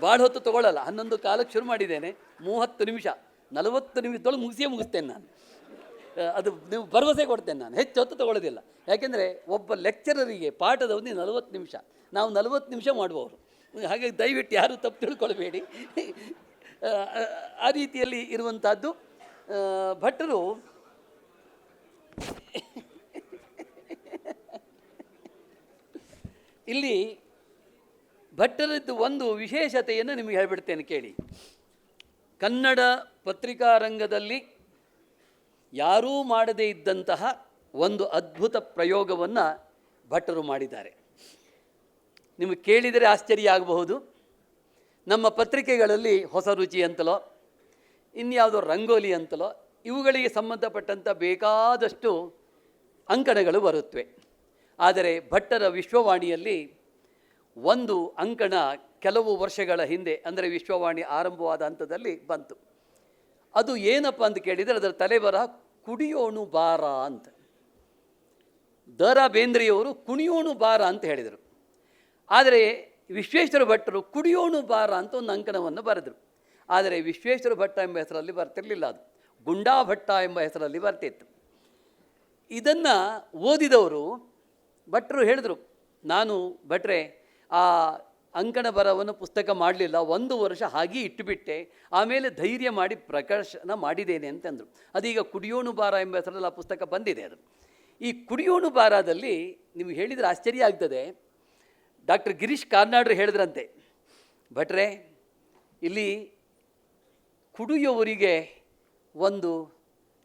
ಭಾಳ ಹೊತ್ತು ತೊಗೊಳ್ಳಲ್ಲ, 11 ಕಾಲಕ್ಕೆ ಶುರು ಮಾಡಿದ್ದೇನೆ, 30 ನಿಮಿಷ 40 ನಿಮಿಷದೊಳಗೆ ಮುಗಿಸ್ತೇನೆ ನಾನು. ಅದು ನೀವು ಭರವಸೆ ಕೊಡ್ತೇನೆ, ನಾನು ಹೆಚ್ಚು ಹೊತ್ತು ತೊಗೊಳ್ಳೋದಿಲ್ಲ. ಯಾಕೆಂದರೆ ಒಬ್ಬ ಲೆಕ್ಚರರಿಗೆ ಪಾಠದ ಅವಧಿ 40 ನಿಮಿಷ, ನಾವು 40 ನಿಮಿಷ ಮಾಡುವವರು. ಹಾಗಾಗಿ ದಯವಿಟ್ಟು ಯಾರೂ ತಪ್ಪು ತಿಳ್ಕೊಳ್ಬೇಡಿ. ಆ ರೀತಿಯಲ್ಲಿ ಇರುವಂಥದ್ದು. ಭಟ್ಟರು ಇಲ್ಲಿ ಭಟ್ಟರದ್ದು ಒಂದು ವಿಶೇಷತೆಯನ್ನು ನಿಮಗೆ ಹೇಳಿಬಿಡ್ತೇನೆ ಕೇಳಿ. ಕನ್ನಡ ಪತ್ರಿಕಾರಂಗದಲ್ಲಿ ಯಾರೂ ಮಾಡದೇ ಇದ್ದಂತಹ ಒಂದು ಅದ್ಭುತ ಪ್ರಯೋಗವನ್ನು ಭಟ್ಟರು ಮಾಡಿದ್ದಾರೆ. ನಿಮಗೆ ಕೇಳಿದರೆ ಆಶ್ಚರ್ಯ ಆಗಬಹುದು. ನಮ್ಮ ಪತ್ರಿಕೆಗಳಲ್ಲಿ ಹೊಸ ರುಚಿ ಅಂತಲೋ ಇನ್ಯಾವುದೋ ರಂಗೋಲಿ ಅಂತಲೋ ಇವುಗಳಿಗೆ ಸಂಬಂಧಪಟ್ಟಂಥ ಬೇಕಾದಷ್ಟು ಅಂಕಣಗಳು ಬರುತ್ತವೆ. ಆದರೆ ಭಟ್ಟರ ವಿಶ್ವವಾಣಿಯಲ್ಲಿ ಒಂದು ಅಂಕಣ ಕೆಲವು ವರ್ಷಗಳ ಹಿಂದೆ, ಅಂದರೆ ವಿಶ್ವವಾಣಿ ಆರಂಭವಾದ ಹಂತದಲ್ಲಿ ಬಂತು. ಅದು ಏನಪ್ಪ ಅಂತ ಕೇಳಿದರೆ ಅದರ ತಲೆಬರಹ ಕುಡಿಯೋಣು ಬಾರ ಅಂತ. ದ.ರಾ. ಬೇಂದ್ರೆಯವರು ಕುಣಿಯೋಣು ಬಾರ ಅಂತ ಹೇಳಿದರು. ಆದರೆ ವಿಶ್ವೇಶ್ವರ ಭಟ್ಟರು ಕುಡಿಯೋಣು ಬಾರ ಅಂತ ಒಂದು ಅಂಕಣವನ್ನು ಬರೆದರು. ಆದರೆ ವಿಶ್ವೇಶ್ವರ ಭಟ್ಟ ಎಂಬ ಹೆಸರಲ್ಲಿ ಬರ್ತಿರಲಿಲ್ಲ, ಅದು ಗುಂಡಾ ಭಟ್ಟ ಎಂಬ ಹೆಸರಲ್ಲಿ ಬರ್ತಿತ್ತು. ಇದನ್ನು ಓದಿದವರು ಭಟ್ಟರು ಹೇಳಿದರು, ನಾನು ಭಟ್ರೆ ಆ ಅಂಕಣ ಬರವನ್ನು ಪುಸ್ತಕ ಮಾಡಲಿಲ್ಲ, 1 ವರ್ಷ ಹಾಗೆ ಇಟ್ಟುಬಿಟ್ಟೆ, ಆಮೇಲೆ ಧೈರ್ಯ ಮಾಡಿ ಪ್ರಕಾಶನ ಮಾಡಿದ್ದೇನೆ ಅಂತಂದರು. ಅದೀಗ ಕುಡಿಯೋಣು ಬಾರ ಎಂಬ ಹೆಸರಲ್ಲಿ ಆ ಪುಸ್ತಕ ಬಂದಿದೆ. ಅದು ಈ ಕುಡಿಯೋಣು ಬಾರದಲ್ಲಿ ನಿಮಗೆ ಹೇಳಿದರೆ ಆಶ್ಚರ್ಯ ಆಗ್ತದೆ. ಡಾಕ್ಟರ್ ಗಿರೀಶ್ ಕಾರ್ನಾಡ್ರು ಹೇಳಿದ್ರಂತೆ, ಭಟ್ರೆ ಇಲ್ಲಿ ಕುಡಿಯೋವರಿಗೆ ಒಂದು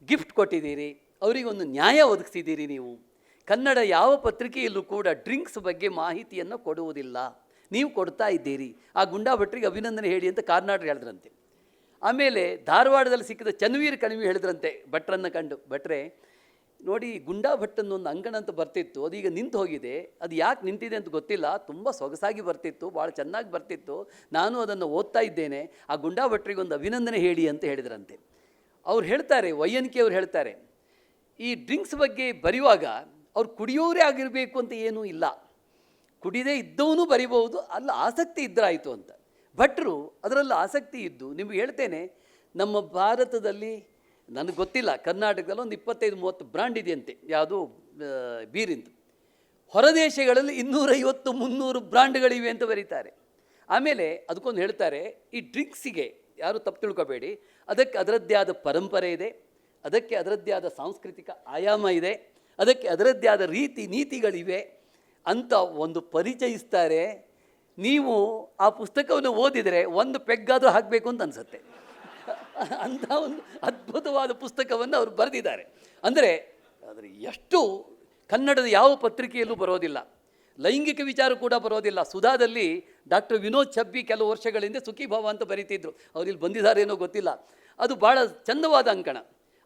ಗಿಫ್ಟ್ ಕೊಟ್ಟಿದ್ದೀರಿ, ಅವರಿಗೆ ಒಂದು ನ್ಯಾಯ ಒದಗಿಸಿದ್ದೀರಿ. ನೀವು ಕನ್ನಡ ಯಾವ ಪತ್ರಿಕೆಯಲ್ಲೂ ಕೂಡ ಡ್ರಿಂಕ್ಸ್ ಬಗ್ಗೆ ಮಾಹಿತಿಯನ್ನು ಕೊಡುವುದಿಲ್ಲ, ನೀವು ಕೊಡ್ತಾ ಇದ್ದೀರಿ. ಆ ಗುಂಡಾ ಭಟ್ರಿಗೆ ಅಭಿನಂದನೆ ಹೇಳಿ ಅಂತ ಕಾರ್ನಾಡ್ರು ಹೇಳಿದ್ರಂತೆ. ಆಮೇಲೆ ಧಾರವಾಡದಲ್ಲಿ ಸಿಕ್ಕಿದ ಚನ್ವೀರ್ ಕಣಿವೆ ಹೇಳಿದ್ರಂತೆ ಭಟ್ರನ್ನು ಕಂಡು, ಭಟ್ರೆ ನೋಡಿ ಗುಂಡಾ ಭಟ್ಟನ್ನು ಒಂದು ಅಂಕಣ ಅಂತ ಬರ್ತಿತ್ತು, ಅದೀಗ ನಿಂತು ಹೋಗಿದೆ, ಅದು ಯಾಕೆ ನಿಂತಿದೆ ಅಂತ ಗೊತ್ತಿಲ್ಲ, ತುಂಬ ಸೊಗಸಾಗಿ ಬರ್ತಿತ್ತು, ಭಾಳ ಚೆನ್ನಾಗಿ ಬರ್ತಿತ್ತು, ನಾನು ಅದನ್ನು ಓದ್ತಾ ಇದ್ದೇನೆ, ಆ ಗುಂಡಾ ಭಟ್ರಿಗೆ ಒಂದು ಅಭಿನಂದನೆ ಹೇಳಿ ಅಂತ ಹೇಳಿದ್ರಂತೆ. ಅವ್ರು ಹೇಳ್ತಾರೆ, ವೈಎನ್ಕೆ ಅವ್ರು ಹೇಳ್ತಾರೆ, ಈ ಡ್ರಿಂಕ್ಸ್ ಬಗ್ಗೆ ಬರೆಯುವಾಗ ಅವ್ರು ಕುಡಿಯೋರೇ ಆಗಿರಬೇಕು ಅಂತ ಏನೂ ಇಲ್ಲ, ಕುಡಿದೇ ಇದ್ದವನು ಬರಿಬಹುದು, ಅಲ್ಲ ಆಸಕ್ತಿ ಇದ್ದರಾಯಿತು ಅಂತ. ಭಟ್ರು ಅದರಲ್ಲಿ ಆಸಕ್ತಿ ಇದ್ದು, ನಿಮಗೆ ಹೇಳ್ತೇನೆ, ನಮ್ಮ ಭಾರತದಲ್ಲಿ ನನಗೆ ಗೊತ್ತಿಲ್ಲ, ಕರ್ನಾಟಕದಲ್ಲಿ ಒಂದು 25-30 ಬ್ರ್ಯಾಂಡ್ ಇದೆಯಂತೆ, ಯಾವುದು ಬೀರಿಂದು. ಹೊರದೇಶಗಳಲ್ಲಿ 250-300 ಬ್ರ್ಯಾಂಡ್ಗಳಿವೆ ಅಂತ ಬರೀತಾರೆ. ಆಮೇಲೆ ಅದಕ್ಕೊಂದು ಹೇಳ್ತಾರೆ, ಈ ಡ್ರಿಂಕ್ಸಿಗೆ ಯಾರು ತಪ್ಪು ತಿಳ್ಕೊಬೇಡಿ, ಅದಕ್ಕೆ ಅದರದ್ದೇ ಆದ ಪರಂಪರೆ ಇದೆ, ಅದಕ್ಕೆ ಅದರದ್ದೇ ಆದ ಸಾಂಸ್ಕೃತಿಕ ಆಯಾಮ ಇದೆ, ಅದಕ್ಕೆ ಅದರದ್ದೇ ಆದ ರೀತಿ ನೀತಿಗಳಿವೆ ಅಂತ ಒಂದು ಪರಿಚಯಿಸ್ತಾರೆ. ನೀವು ಆ ಪುಸ್ತಕವನ್ನು ಓದಿದರೆ ಒಂದು ಪೆಗ್ಗಾದರೂ ಹಾಕಬೇಕು ಅಂತ ಅನಿಸುತ್ತೆ. ಅಂಥ ಒಂದು ಅದ್ಭುತವಾದ ಪುಸ್ತಕವನ್ನು ಅವರು ಬರೆದಿದ್ದಾರೆ. ಅಂದರೆ ಎಷ್ಟು ಕನ್ನಡದ ಯಾವ ಪತ್ರಿಕೆಯಲ್ಲೂ ಬರೋದಿಲ್ಲ, ಲೈಂಗಿಕ ವಿಚಾರ ಕೂಡ ಬರೋದಿಲ್ಲ. ಸುಧಾದಲ್ಲಿ ಡಾಕ್ಟರ್ ವಿನೋದ್ ಛಬ್ಬಿ ಕೆಲವು ವರ್ಷಗಳ ಹಿಂದೆ ಸುಖೀಭಾವ ಅಂತ ಬರೀತಿದ್ರು, ಅವ್ರು ಇಲ್ಲಿ ಬಂದಿದ್ದಾರೇನೋ ಗೊತ್ತಿಲ್ಲ, ಅದು ಭಾಳ ಚಂದವಾದ ಅಂಕಣ.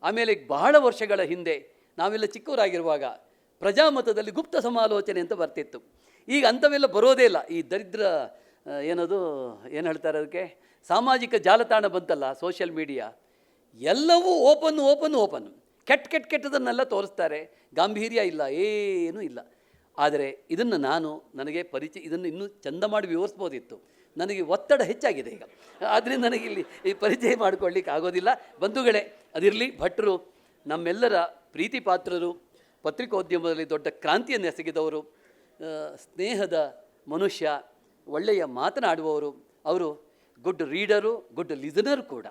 ಆಮೇಲೆ ಬಹಳ ವರ್ಷಗಳ ಹಿಂದೆ ನಾವೆಲ್ಲ ಚಿಕ್ಕವರಾಗಿರುವಾಗ ಪ್ರಜಾಮತದಲ್ಲಿ ಗುಪ್ತ ಸಮಾಲೋಚನೆ ಅಂತ ಬರ್ತಿತ್ತು. ಈಗ ಅಂಥವೆಲ್ಲ ಬರೋದೇ ಇಲ್ಲ. ಈ ದರಿದ್ರ ಏನದು ಏನು ಹೇಳ್ತಾರೆ ಅದಕ್ಕೆ, ಸಾಮಾಜಿಕ ಜಾಲತಾಣ ಬಂತಲ್ಲ, ಸೋಷಿಯಲ್ ಮೀಡಿಯಾ, ಎಲ್ಲವೂ ಓಪನ್ ಕೆಟ್ಟದನ್ನೆಲ್ಲ ತೋರಿಸ್ತಾರೆ, ಗಾಂಭೀರ್ಯ ಇಲ್ಲ, ಏನೂ ಇಲ್ಲ. ಆದರೆ ಇದನ್ನು ನನಗೆ ಇದನ್ನು ಇನ್ನೂ ಚಂದ ಮಾಡಿ ವಿವರಿಸ್ಬೋದಿತ್ತು. ನನಗೆ ಒತ್ತಡ ಹೆಚ್ಚಾಗಿದೆ ಈಗ, ಆದ್ದರಿಂದ ನನಗೆ ಇಲ್ಲಿ ಈ ಪರಿಚಯ ಮಾಡಿಕೊಳ್ಳಿಕ್ಕೆ ಆಗೋದಿಲ್ಲ. ಬಂಧುಗಳೇ, ಅದಿರಲಿ, ಭಟ್ರು ನಮ್ಮೆಲ್ಲರ ಪ್ರೀತಿ ಪಾತ್ರರು, ಪತ್ರಿಕೋದ್ಯಮದಲ್ಲಿ ದೊಡ್ಡ ಕ್ರಾಂತಿಯನ್ನು ಎಸಗಿದವರು, ಸ್ನೇಹದ ಮನುಷ್ಯ, ಒಳ್ಳೆಯ ಮಾತನಾಡುವವರು. ಅವರು ಗುಡ್ ರೀಡರು, ಗುಡ್ ಲಿಸನರ್ ಕೂಡ.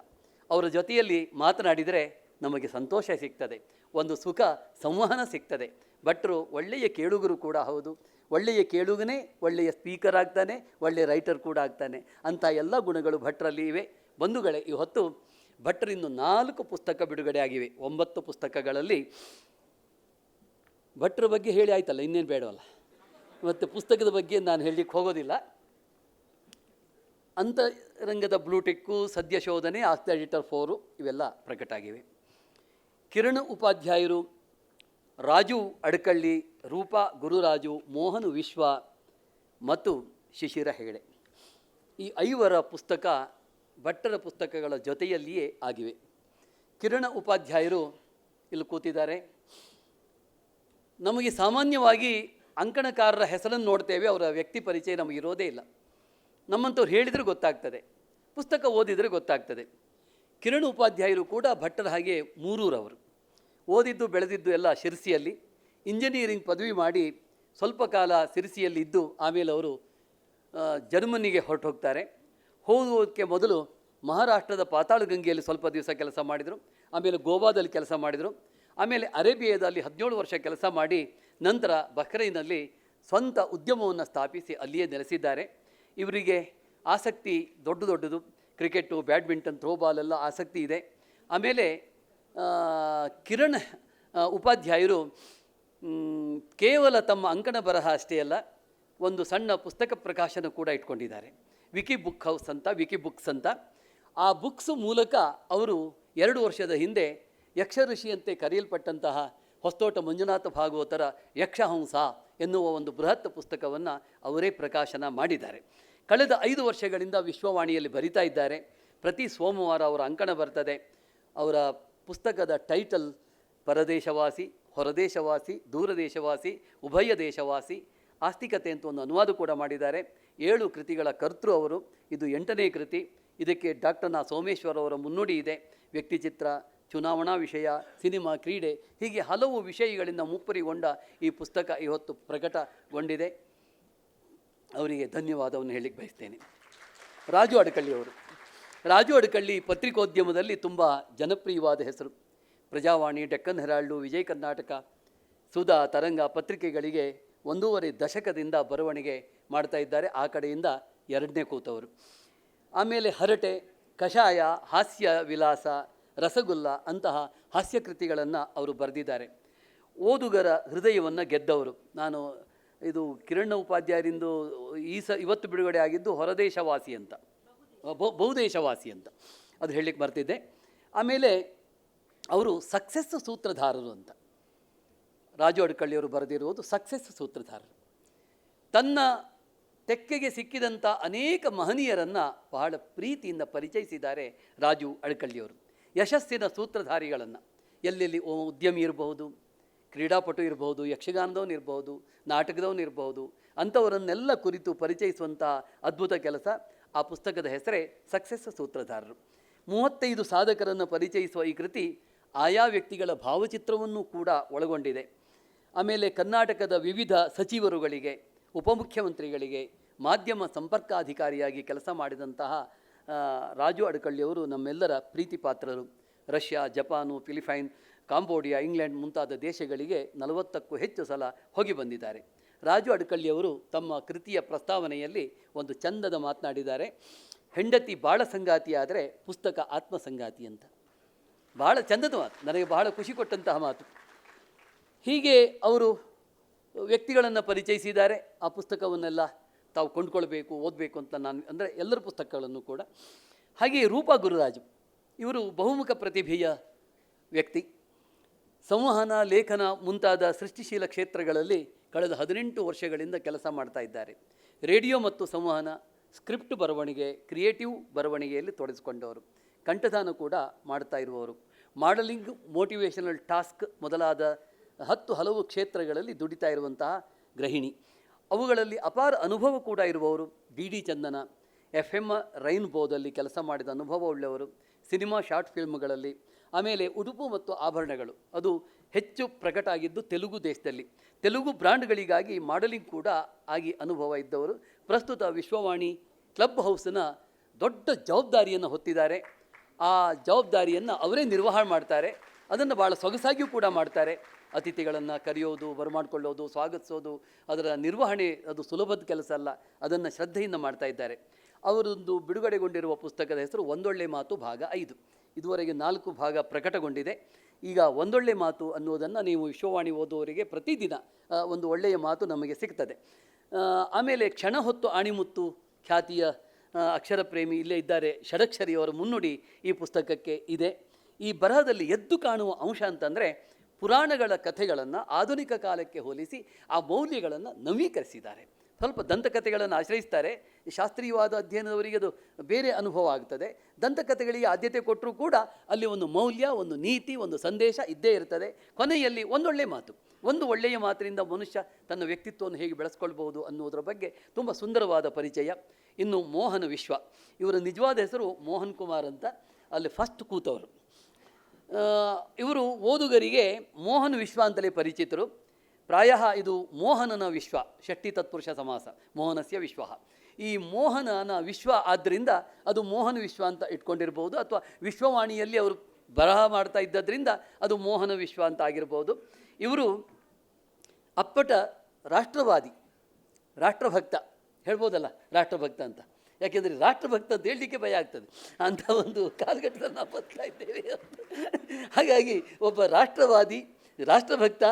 ಅವರ ಜೊತೆಯಲ್ಲಿ ಮಾತನಾಡಿದರೆ ನಮಗೆ ಸಂತೋಷ ಸಿಗ್ತದೆ, ಒಂದು ಸುಖ ಸಂವಹನ ಸಿಗ್ತದೆ. ಭಟ್ರು ಒಳ್ಳೆಯ ಕೇಳುಗರು ಕೂಡ ಹೌದು. ಒಳ್ಳೆಯ ಕೇಳುಗನೇ ಒಳ್ಳೆಯ ಸ್ಪೀಕರ್ ಆಗ್ತಾನೆ, ಒಳ್ಳೆಯ ರೈಟರ್ ಕೂಡ ಆಗ್ತಾನೆ. ಅಂಥ ಎಲ್ಲ ಗುಣಗಳು ಭಟ್ರಲ್ಲಿ ಇವೆ. ಬಂಧುಗಳೇ, ಇವತ್ತು ಭಟ್ರಿಂದ 4 ಪುಸ್ತಕ ಬಿಡುಗಡೆ ಆಗಿವೆ. 9 ಪುಸ್ತಕಗಳಲ್ಲಿ ಭಟ್ರ ಬಗ್ಗೆ ಹೇಳಿ ಆಯ್ತಲ್ಲ, ಇನ್ನೇನು ಬೇಡವಲ್ಲ. ಮತ್ತು ಪುಸ್ತಕದ ಬಗ್ಗೆ ನಾನು ಹೇಳಲಿಕ್ಕೆ ಹೋಗೋದಿಲ್ಲ. ಅಂತರಂಗದ ಬ್ಲೂಟಿಕ್ಕು, ಸದ್ಯ ಶೋಧನೆ, ಆಸ್ತಿ ಎಡಿಟರ್ 4 ಇವೆಲ್ಲ ಪ್ರಕಟ ಆಗಿವೆ. ಕಿರಣ್ ಉಪಾಧ್ಯಾಯರು, ರಾಜು ಅಡಕಳ್ಳಿ, ರೂಪಾ ಗುರುರಾಜು, ಮೋಹನ್ ವಿಶ್ವ ಮತ್ತು ಶಿಶಿರ ಹೆಗಡೆ, ಈ 5 ಪುಸ್ತಕ ಭಟ್ಟರ ಪುಸ್ತಕಗಳ ಜೊತೆಯಲ್ಲಿಯೇ ಆಗಿವೆ. ಕಿರಣ್ ಉಪಾಧ್ಯಾಯರು ಇಲ್ಲಿ ಕೂತಿದ್ದಾರೆ. ನಮಗೆ ಸಾಮಾನ್ಯವಾಗಿ ಅಂಕಣಕಾರರ ಹೆಸರನ್ನು ನೋಡ್ತೇವೆ, ಅವರ ವ್ಯಕ್ತಿ ಪರಿಚಯ ನಮಗಿರೋದೇ ಇಲ್ಲ. ನಮ್ಮಂಥವ್ರು ಹೇಳಿದರೆ ಗೊತ್ತಾಗ್ತದೆ, ಪುಸ್ತಕ ಓದಿದರೆ ಗೊತ್ತಾಗ್ತದೆ. ಕಿರಣ್ ಉಪಾಧ್ಯಾಯರು ಕೂಡ ಭಟ್ಟರ ಹಾಗೆ ಮೂರೂರವರು. ಓದಿದ್ದು ಬೆಳೆದಿದ್ದು ಎಲ್ಲ ಶಿರಸಿಯಲ್ಲಿ. ಇಂಜಿನಿಯರಿಂಗ್ ಪದವಿ ಮಾಡಿ ಸ್ವಲ್ಪ ಕಾಲ ಶಿರಸಿಯಲ್ಲಿ ಇದ್ದು ಆಮೇಲೆ ಅವರು ಜರ್ಮನಿಗೆ ಹೊರಟು ಹೋಗ್ತಾರೆ. ಹೋಗೋದಕ್ಕೆ ಮೊದಲು ಮಹಾರಾಷ್ಟ್ರದ ಪಾತಾಳಗಂಗೆಯಲ್ಲಿ ಸ್ವಲ್ಪ ದಿವಸ ಕೆಲಸ ಮಾಡಿದರು. ಆಮೇಲೆ ಗೋವಾದಲ್ಲಿ ಕೆಲಸ ಮಾಡಿದರು. ಆಮೇಲೆ ಅರೇಬಿಯಾದಲ್ಲಿ 17 ವರ್ಷ ಕೆಲಸ ಮಾಡಿ ನಂತರ ಬಹ್ರೈನಲ್ಲಿ ಸ್ವಂತ ಉದ್ಯಮವನ್ನು ಸ್ಥಾಪಿಸಿ ಅಲ್ಲಿಯೇ ನೆಲೆಸಿದ್ದಾರೆ. ಇವರಿಗೆ ಆಸಕ್ತಿ ದೊಡ್ಡದು, ಕ್ರಿಕೆಟು, ಬ್ಯಾಡ್ಮಿಂಟನ್, ಥ್ರೋಬಾಲ್ ಎಲ್ಲ ಆಸಕ್ತಿ ಇದೆ. ಆಮೇಲೆ ಕಿರಣ್ ಉಪಾಧ್ಯಾಯರು ಕೇವಲ ತಮ್ಮ ಅಂಕಣ ಬರಹ ಅಷ್ಟೇ ಅಲ್ಲ, ಒಂದು ಸಣ್ಣ ಪುಸ್ತಕ ಪ್ರಕಾಶನ ಕೂಡ ಇಟ್ಕೊಂಡಿದ್ದಾರೆ, ವಿಕಿ ಬುಕ್ಸ್ ಅಂತ. ಆ ಬುಕ್ಸ್ ಮೂಲಕ ಅವರು 2 ವರ್ಷದ ಹಿಂದೆ ಯಕ್ಷಋಷಿಯಂತೆ ಕರೆಯಲ್ಪಟ್ಟಂತಹ ಹೊಸತೋಟ ಮಂಜುನಾಥ ಭಾಗವತರ ಯಕ್ಷಹಂಸ ಎನ್ನುವ ಒಂದು ಬೃಹತ್ ಪುಸ್ತಕವನ್ನು ಅವರೇ ಪ್ರಕಾಶನ ಮಾಡಿದ್ದಾರೆ. ಕಳೆದ 5 ವರ್ಷಗಳಿಂದ ವಿಶ್ವವಾಣಿಯಲ್ಲಿ ಬರಿತಾ ಇದ್ದಾರೆ. ಪ್ರತಿ ಸೋಮವಾರ ಅವರ ಅಂಕಣ ಬರ್ತದೆ. ಅವರ ಪುಸ್ತಕದ ಟೈಟಲ್ ಪರದೇಶವಾಸಿ, ಹೊರದೇಶವಾಸಿ, ದೂರದೇಶವಾಸಿ, ಉಭಯ ದೇಶವಾಸಿ, ಆಸ್ತಿಕತೆ ಅಂತ ಒಂದು ಅನುವಾದ ಕೂಡ ಮಾಡಿದ್ದಾರೆ. 7 ಕೃತಿಗಳ ಕರ್ತೃ ಅವರು. ಇದು 8ನೇ ಕೃತಿ. ಇದಕ್ಕೆ ಡಾಕ್ಟರ್ ನಾ ಸೋಮೇಶ್ವರ್ ಅವರ ಮುನ್ನುಡಿ ಇದೆ. ವ್ಯಕ್ತಿಚಿತ್ರ, ಚುನಾವಣಾ ವಿಷಯ, ಸಿನಿಮಾ, ಕ್ರೀಡೆ, ಹೀಗೆ ಹಲವು ವಿಷಯಗಳಿಂದ ಮುಪ್ಪರಿಗೊಂಡ ಈ ಪುಸ್ತಕ ಇವತ್ತು ಪ್ರಕಟಗೊಂಡಿದೆ. ಅವರಿಗೆ ಧನ್ಯವಾದವನ್ನು ಹೇಳಲಿಕ್ಕೆ ಬಯಸ್ತೇನೆ. ರಾಜು ಅಡಕಳ್ಳಿ ಪತ್ರಿಕೋದ್ಯಮದಲ್ಲಿ ತುಂಬ ಜನಪ್ರಿಯವಾದ ಹೆಸರು. ಪ್ರಜಾವಾಣಿ, ಡೆಕ್ಕನ್ ಹೆರಾಲ್ಡು, ವಿಜಯ ಕರ್ನಾಟಕ, ಸುಧಾ, ತರಂಗ ಪತ್ರಿಕೆಗಳಿಗೆ 1.5 ದಶಕದಿಂದ ಬರವಣಿಗೆ ಮಾಡ್ತಾ ಇದ್ದಾರೆ. ಆ ಕಡೆಯಿಂದ 2ನೇ ಕೂತವರು. ಆಮೇಲೆ ಹರಟೆ, ಕಷಾಯ, ಹಾಸ್ಯ ವಿಲಾಸ, ರಸಗುಲ್ಲ ಅಂತಹ ಹಾಸ್ಯಕೃತಿಗಳನ್ನು ಅವರು ಬರೆದಿದ್ದಾರೆ. ಓದುಗರ ಹೃದಯವನ್ನು ಗೆದ್ದವರು. ನಾನು ಇದು ಕಿರಣ್ ಉಪಾಧ್ಯಾಯರಿಂದು ಇವತ್ತು ಬಿಡುಗಡೆ ಆಗಿದ್ದು ಹೊರದೇಶವಾಸಿ ಅಂತ, ಬಹುದೇಶವಾಸಿ ಅಂತ, ಅದು ಹೇಳಲಿಕ್ಕೆ ಬರ್ತಿದ್ದೆ. ಆಮೇಲೆ ಅವರು ಸಕ್ಸಸ್ ಸೂತ್ರಧಾರರು ಅಂತ ರಾಜು ಅಡಕಳ್ಳಿಯವರು ಬರೆದಿರುವುದು ಸಕ್ಸಸ್ ಸೂತ್ರಧಾರರು. ತನ್ನ ತೆಕ್ಕೆಗೆ ಸಿಕ್ಕಿದಂಥ ಅನೇಕ ಮಹನೀಯರನ್ನು ಬಹಳ ಪ್ರೀತಿಯಿಂದ ಪರಿಚಯಿಸಿದ್ದಾರೆ ರಾಜು ಅಡಕಳ್ಳಿಯವರು. ಯಶಸ್ಸಿನ ಸೂತ್ರಧಾರಿಗಳನ್ನು, ಎಲ್ಲೆಲ್ಲಿ ಉದ್ಯಮಿ ಇರಬಹುದು, ಕ್ರೀಡಾಪಟು ಇರಬಹುದು, ಯಕ್ಷಗಾನದವನು ಇರಬಹುದು, ನಾಟಕದವನು ಇರಬಹುದು, ಅಂಥವರನ್ನೆಲ್ಲ ಕುರಿತು ಪರಿಚಯಿಸುವಂಥ ಅದ್ಭುತ ಕೆಲಸ. ಆ ಪುಸ್ತಕದ ಹೆಸರೇ ಸಕ್ಸಸ್ ಸೂತ್ರಧಾರರು. 35 ಸಾಧಕರನ್ನು ಪರಿಚಯಿಸುವ ಈ ಕೃತಿ ಆಯಾ ವ್ಯಕ್ತಿಗಳ ಭಾವಚಿತ್ರವನ್ನು ಕೂಡ ಒಳಗೊಂಡಿದೆ. ಆಮೇಲೆ ಕರ್ನಾಟಕದ ವಿವಿಧ ಸಚಿವರುಗಳಿಗೆ, ಉಪಮುಖ್ಯಮಂತ್ರಿಗಳಿಗೆ ಮಾಧ್ಯಮ ಸಂಪರ್ಕಾಧಿಕಾರಿಯಾಗಿ ಕೆಲಸ ಮಾಡಿದಂತಹ ರಾಜು ಅಡಕಳ್ಳಿಯವರು ನಮ್ಮೆಲ್ಲರ ಪ್ರೀತಿ ಪಾತ್ರರು. Russia, Japan, Philippine, Cambodia, England ಮುಂತಾದ ದೇಶಗಳಿಗೆ 40ಕ್ಕೂ ಹೆಚ್ಚು ಸಲ ಹೋಗಿ ಬಂದಿದ್ದಾರೆ. ರಾಜು ಅಡಕಳ್ಳಿಯವರು ತಮ್ಮ ಕೃತಿಯ ಪ್ರಸ್ತಾವನೆಯಲ್ಲಿ ಒಂದು ಚಂದದ ಮಾತನಾಡಿದ್ದಾರೆ. ಹೆಂಡತಿ ಬಾಳ ಸಂಗಾತಿ ಆದರೆ ಪುಸ್ತಕ ಆತ್ಮಸಂಗಾತಿ ಅಂತ. ಭಾಳ ಚಂದದ ಮಾತು, ನನಗೆ ಬಹಳ ಖುಷಿ ಕೊಟ್ಟಂತಹ ಮಾತು. ಹೀಗೆ ಅವರು ವ್ಯಕ್ತಿಗಳನ್ನು ಪರಿಚಯಿಸಿದ್ದಾರೆ. ಆ ಪುಸ್ತಕವನ್ನೆಲ್ಲ ತಾವು ಕೊಂಡ್ಕೊಳ್ಬೇಕು, ಓದಬೇಕು ಅಂತ ನಾನು ಅಂದರೆ ಎಲ್ಲರ ಪುಸ್ತಕಗಳನ್ನು ಕೂಡ. ಹಾಗೆಯೇ ರೂಪಾ ಗುರುರಾಜು ಇವರು ಬಹುಮುಖ ಪ್ರತಿಭೆಯ ವ್ಯಕ್ತಿ. ಸಂವಹನ, ಲೇಖನ ಮುಂತಾದ ಸೃಷ್ಟಿಶೀಲ ಕ್ಷೇತ್ರಗಳಲ್ಲಿ ಕಳೆದ 18 ವರ್ಷಗಳಿಂದ ಕೆಲಸ ಮಾಡ್ತಾ ಇದ್ದಾರೆ. ರೇಡಿಯೋ ಮತ್ತು ಸಂವಹನ, ಸ್ಕ್ರಿಪ್ಟ್ ಬರವಣಿಗೆ, ಕ್ರಿಯೇಟಿವ್ ಬರವಣಿಗೆಯಲ್ಲಿ ತೊಡಗಿಸಿಕೊಂಡವರು. ಕಂಠದಾನ ಕೂಡ ಮಾಡ್ತಾ ಇರುವವರು. ಮಾಡಲಿಂಗ್, ಮೋಟಿವೇಶನಲ್ ಟಾಸ್ಕ್ ಮೊದಲಾದ ಹಲವು ಕ್ಷೇತ್ರಗಳಲ್ಲಿ ದುಡಿತಾ ಇರುವಂತಹ ಗೃಹಿಣಿ. ಅವುಗಳಲ್ಲಿ ಅಪಾರ ಅನುಭವ ಕೂಡ ಇರುವವರು. ಡಿ ಡಿ ಚಂದನ, FM ರೈನ್ಬೋದಲ್ಲಿ ಕೆಲಸ ಮಾಡಿದ ಅನುಭವ ಉಳ್ಳವರು, ಸಿನಿಮಾ ಶಾರ್ಟ್ ಫಿಲ್ಮ್ಗಳಲ್ಲಿ, ಆಮೇಲೆ ಉಡುಪು ಮತ್ತು ಆಭರಣಗಳು ಅದು ಹೆಚ್ಚು ಪ್ರಕಟ ಆಗಿದ್ದು ತೆಲುಗು ದೇಶದಲ್ಲಿ. ತೆಲುಗು ಬ್ರ್ಯಾಂಡ್ಗಳಿಗಾಗಿ ಮಾಡೆಲಿಂಗ್ ಕೂಡ ಆಗಿ ಅನುಭವ ಇದ್ದವರು. ಪ್ರಸ್ತುತ ವಿಶ್ವವಾಣಿ ಕ್ಲಬ್ ಹೌಸ್ನ ದೊಡ್ಡ ಜವಾಬ್ದಾರಿಯನ್ನು ಹೊತ್ತಿದ್ದಾರೆ. ಆ ಜವಾಬ್ದಾರಿಯನ್ನು ಅವರೇ ನಿರ್ವಹಣೆ ಮಾಡ್ತಾರೆ. ಅದನ್ನು ಭಾಳ ಸೊಗಸಾಗಿಯೂ ಕೂಡ ಮಾಡ್ತಾರೆ. ಅತಿಥಿಗಳನ್ನು ಕರೆಯೋದು, ಬರಮಾಡಿಕೊಳ್ಳೋದು, ಸ್ವಾಗತಿಸೋದು, ಅದರ ನಿರ್ವಹಣೆ ಅದು ಸುಲಭದ ಕೆಲಸ ಅಲ್ಲ. ಅದನ್ನು ಶ್ರದ್ಧೆಯಿಂದ ಮಾಡ್ತಾ ಇದ್ದಾರೆ. ಅವರೊಂದು ಬಿಡುಗಡೆಗೊಂಡಿರುವ ಪುಸ್ತಕದ ಹೆಸರು ಒಂದೊಳ್ಳೆ ಮಾತು ಭಾಗ 5. ಇದುವರೆಗೆ 4 ಭಾಗ ಪ್ರಕಟಗೊಂಡಿದೆ. ಈಗ ಒಂದೊಳ್ಳೆ ಮಾತು ಅನ್ನೋದನ್ನು ನೀವು ವಿಶ್ವವಾಣಿ ಓದುವವರಿಗೆ ಪ್ರತಿದಿನ ಒಂದು ಒಳ್ಳೆಯ ಮಾತು ನಮಗೆ ಸಿಗ್ತದೆ. ಆಮೇಲೆ ಕ್ಷಣ ಹೊತ್ತು ಆಣಿಮುತ್ತು ಖ್ಯಾತಿಯ ಅಕ್ಷರ ಪ್ರೇಮಿ ಇಲ್ಲೇ ಇದ್ದಾರೆ, ಷಡಕ್ಷರಿಯವರ ಮುನ್ನುಡಿ ಈ ಪುಸ್ತಕಕ್ಕೆ ಇದೆ. ಈ ಬರಹದಲ್ಲಿ ಎದ್ದು ಕಾಣುವ ಅಂಶ ಅಂತಂದರೆ ಪುರಾಣಗಳ ಕಥೆಗಳನ್ನು ಆಧುನಿಕ ಕಾಲಕ್ಕೆ ಹೋಲಿಸಿ ಆ ಮೌಲ್ಯಗಳನ್ನು ನವೀಕರಿಸಿದ್ದಾರೆ. ಸ್ವಲ್ಪ ದಂತಕಥೆಗಳನ್ನು ಆಶ್ರಯಿಸ್ತಾರೆ. ಶಾಸ್ತ್ರೀಯವಾದ ಅಧ್ಯಯನದವರಿಗೆ ಅದು ಬೇರೆ ಅನುಭವ ಆಗ್ತದೆ. ದಂತಕಥೆಗಳಿಗೆ ಆದ್ಯತೆ ಕೊಟ್ಟರೂ ಕೂಡ ಅಲ್ಲಿ ಒಂದು ಮೌಲ್ಯ, ಒಂದು ನೀತಿ, ಒಂದು ಸಂದೇಶ ಇದ್ದೇ ಇರ್ತದೆ. ಕೊನೆಯಲ್ಲಿ ಒಂದೊಳ್ಳೆ ಮಾತು, ಒಂದು ಒಳ್ಳೆಯ ಮಾತಿನಿಂದ ಮನುಷ್ಯ ತನ್ನ ವ್ಯಕ್ತಿತ್ವವನ್ನು ಹೇಗೆ ಬೆಳೆಸ್ಕೊಳ್ಬಹುದು ಅನ್ನೋದರ ಬಗ್ಗೆ ತುಂಬ ಸುಂದರವಾದ ಪರಿಚಯ. ಇನ್ನು ಮೋಹನ ವಿಶ್ವ, ಇವರ ನಿಜವಾದ ಹೆಸರು ಮೋಹನ್ ಕುಮಾರ್ ಅಂತ, ಅಲ್ಲಿ ಫಸ್ಟ್ ಕೂತವರು. ಇವರು ಓದುಗರಿಗೆ ಮೋಹನ ವಿಶ್ವ ಅಂತಲೇ ಪರಿಚಿತರು. ಪ್ರಾಯ ಇದು ಮೋಹನನ ವಿಶ್ವ, ಷಷ್ಠಿ ತತ್ಪುರುಷ ಸಮಾಸ, ಮೋಹನಸ್ಯ ವಿಶ್ವ. ಈ ಮೋಹನನ ವಿಶ್ವ ಆದ್ದರಿಂದ ಅದು ಮೋಹನ ವಿಶ್ವ ಅಂತ ಇಟ್ಕೊಂಡಿರ್ಬೋದು, ಅಥವಾ ವಿಶ್ವವಾಣಿಯಲ್ಲಿ ಅವರು ಬರಹ ಮಾಡ್ತಾ ಇದ್ದದ್ರಿಂದ ಅದು ಮೋಹನ ವಿಶ್ವ ಅಂತ ಆಗಿರ್ಬೋದು. ಇವರು ಅಪ್ಪಟ ರಾಷ್ಟ್ರವಾದಿ, ರಾಷ್ಟ್ರಭಕ್ತ ಹೇಳ್ಬೋದಲ್ಲ, ರಾಷ್ಟ್ರಭಕ್ತ ಅಂತ. ಯಾಕೆಂದರೆ ರಾಷ್ಟ್ರಭಕ್ತ ಅಂತ ಹೇಳಲಿಕ್ಕೆ ಭಯ ಆಗ್ತದೆ, ಅಂಥ ಒಂದು ಕಾಲಘಟ್ಟದಲ್ಲಿ ನಾವು ಬದುಕ್ತಾ ಇದ್ದೇವೆ. ಹಾಗಾಗಿ ಒಬ್ಬ ರಾಷ್ಟ್ರವಾದಿ, ರಾಷ್ಟ್ರಭಕ್ತ,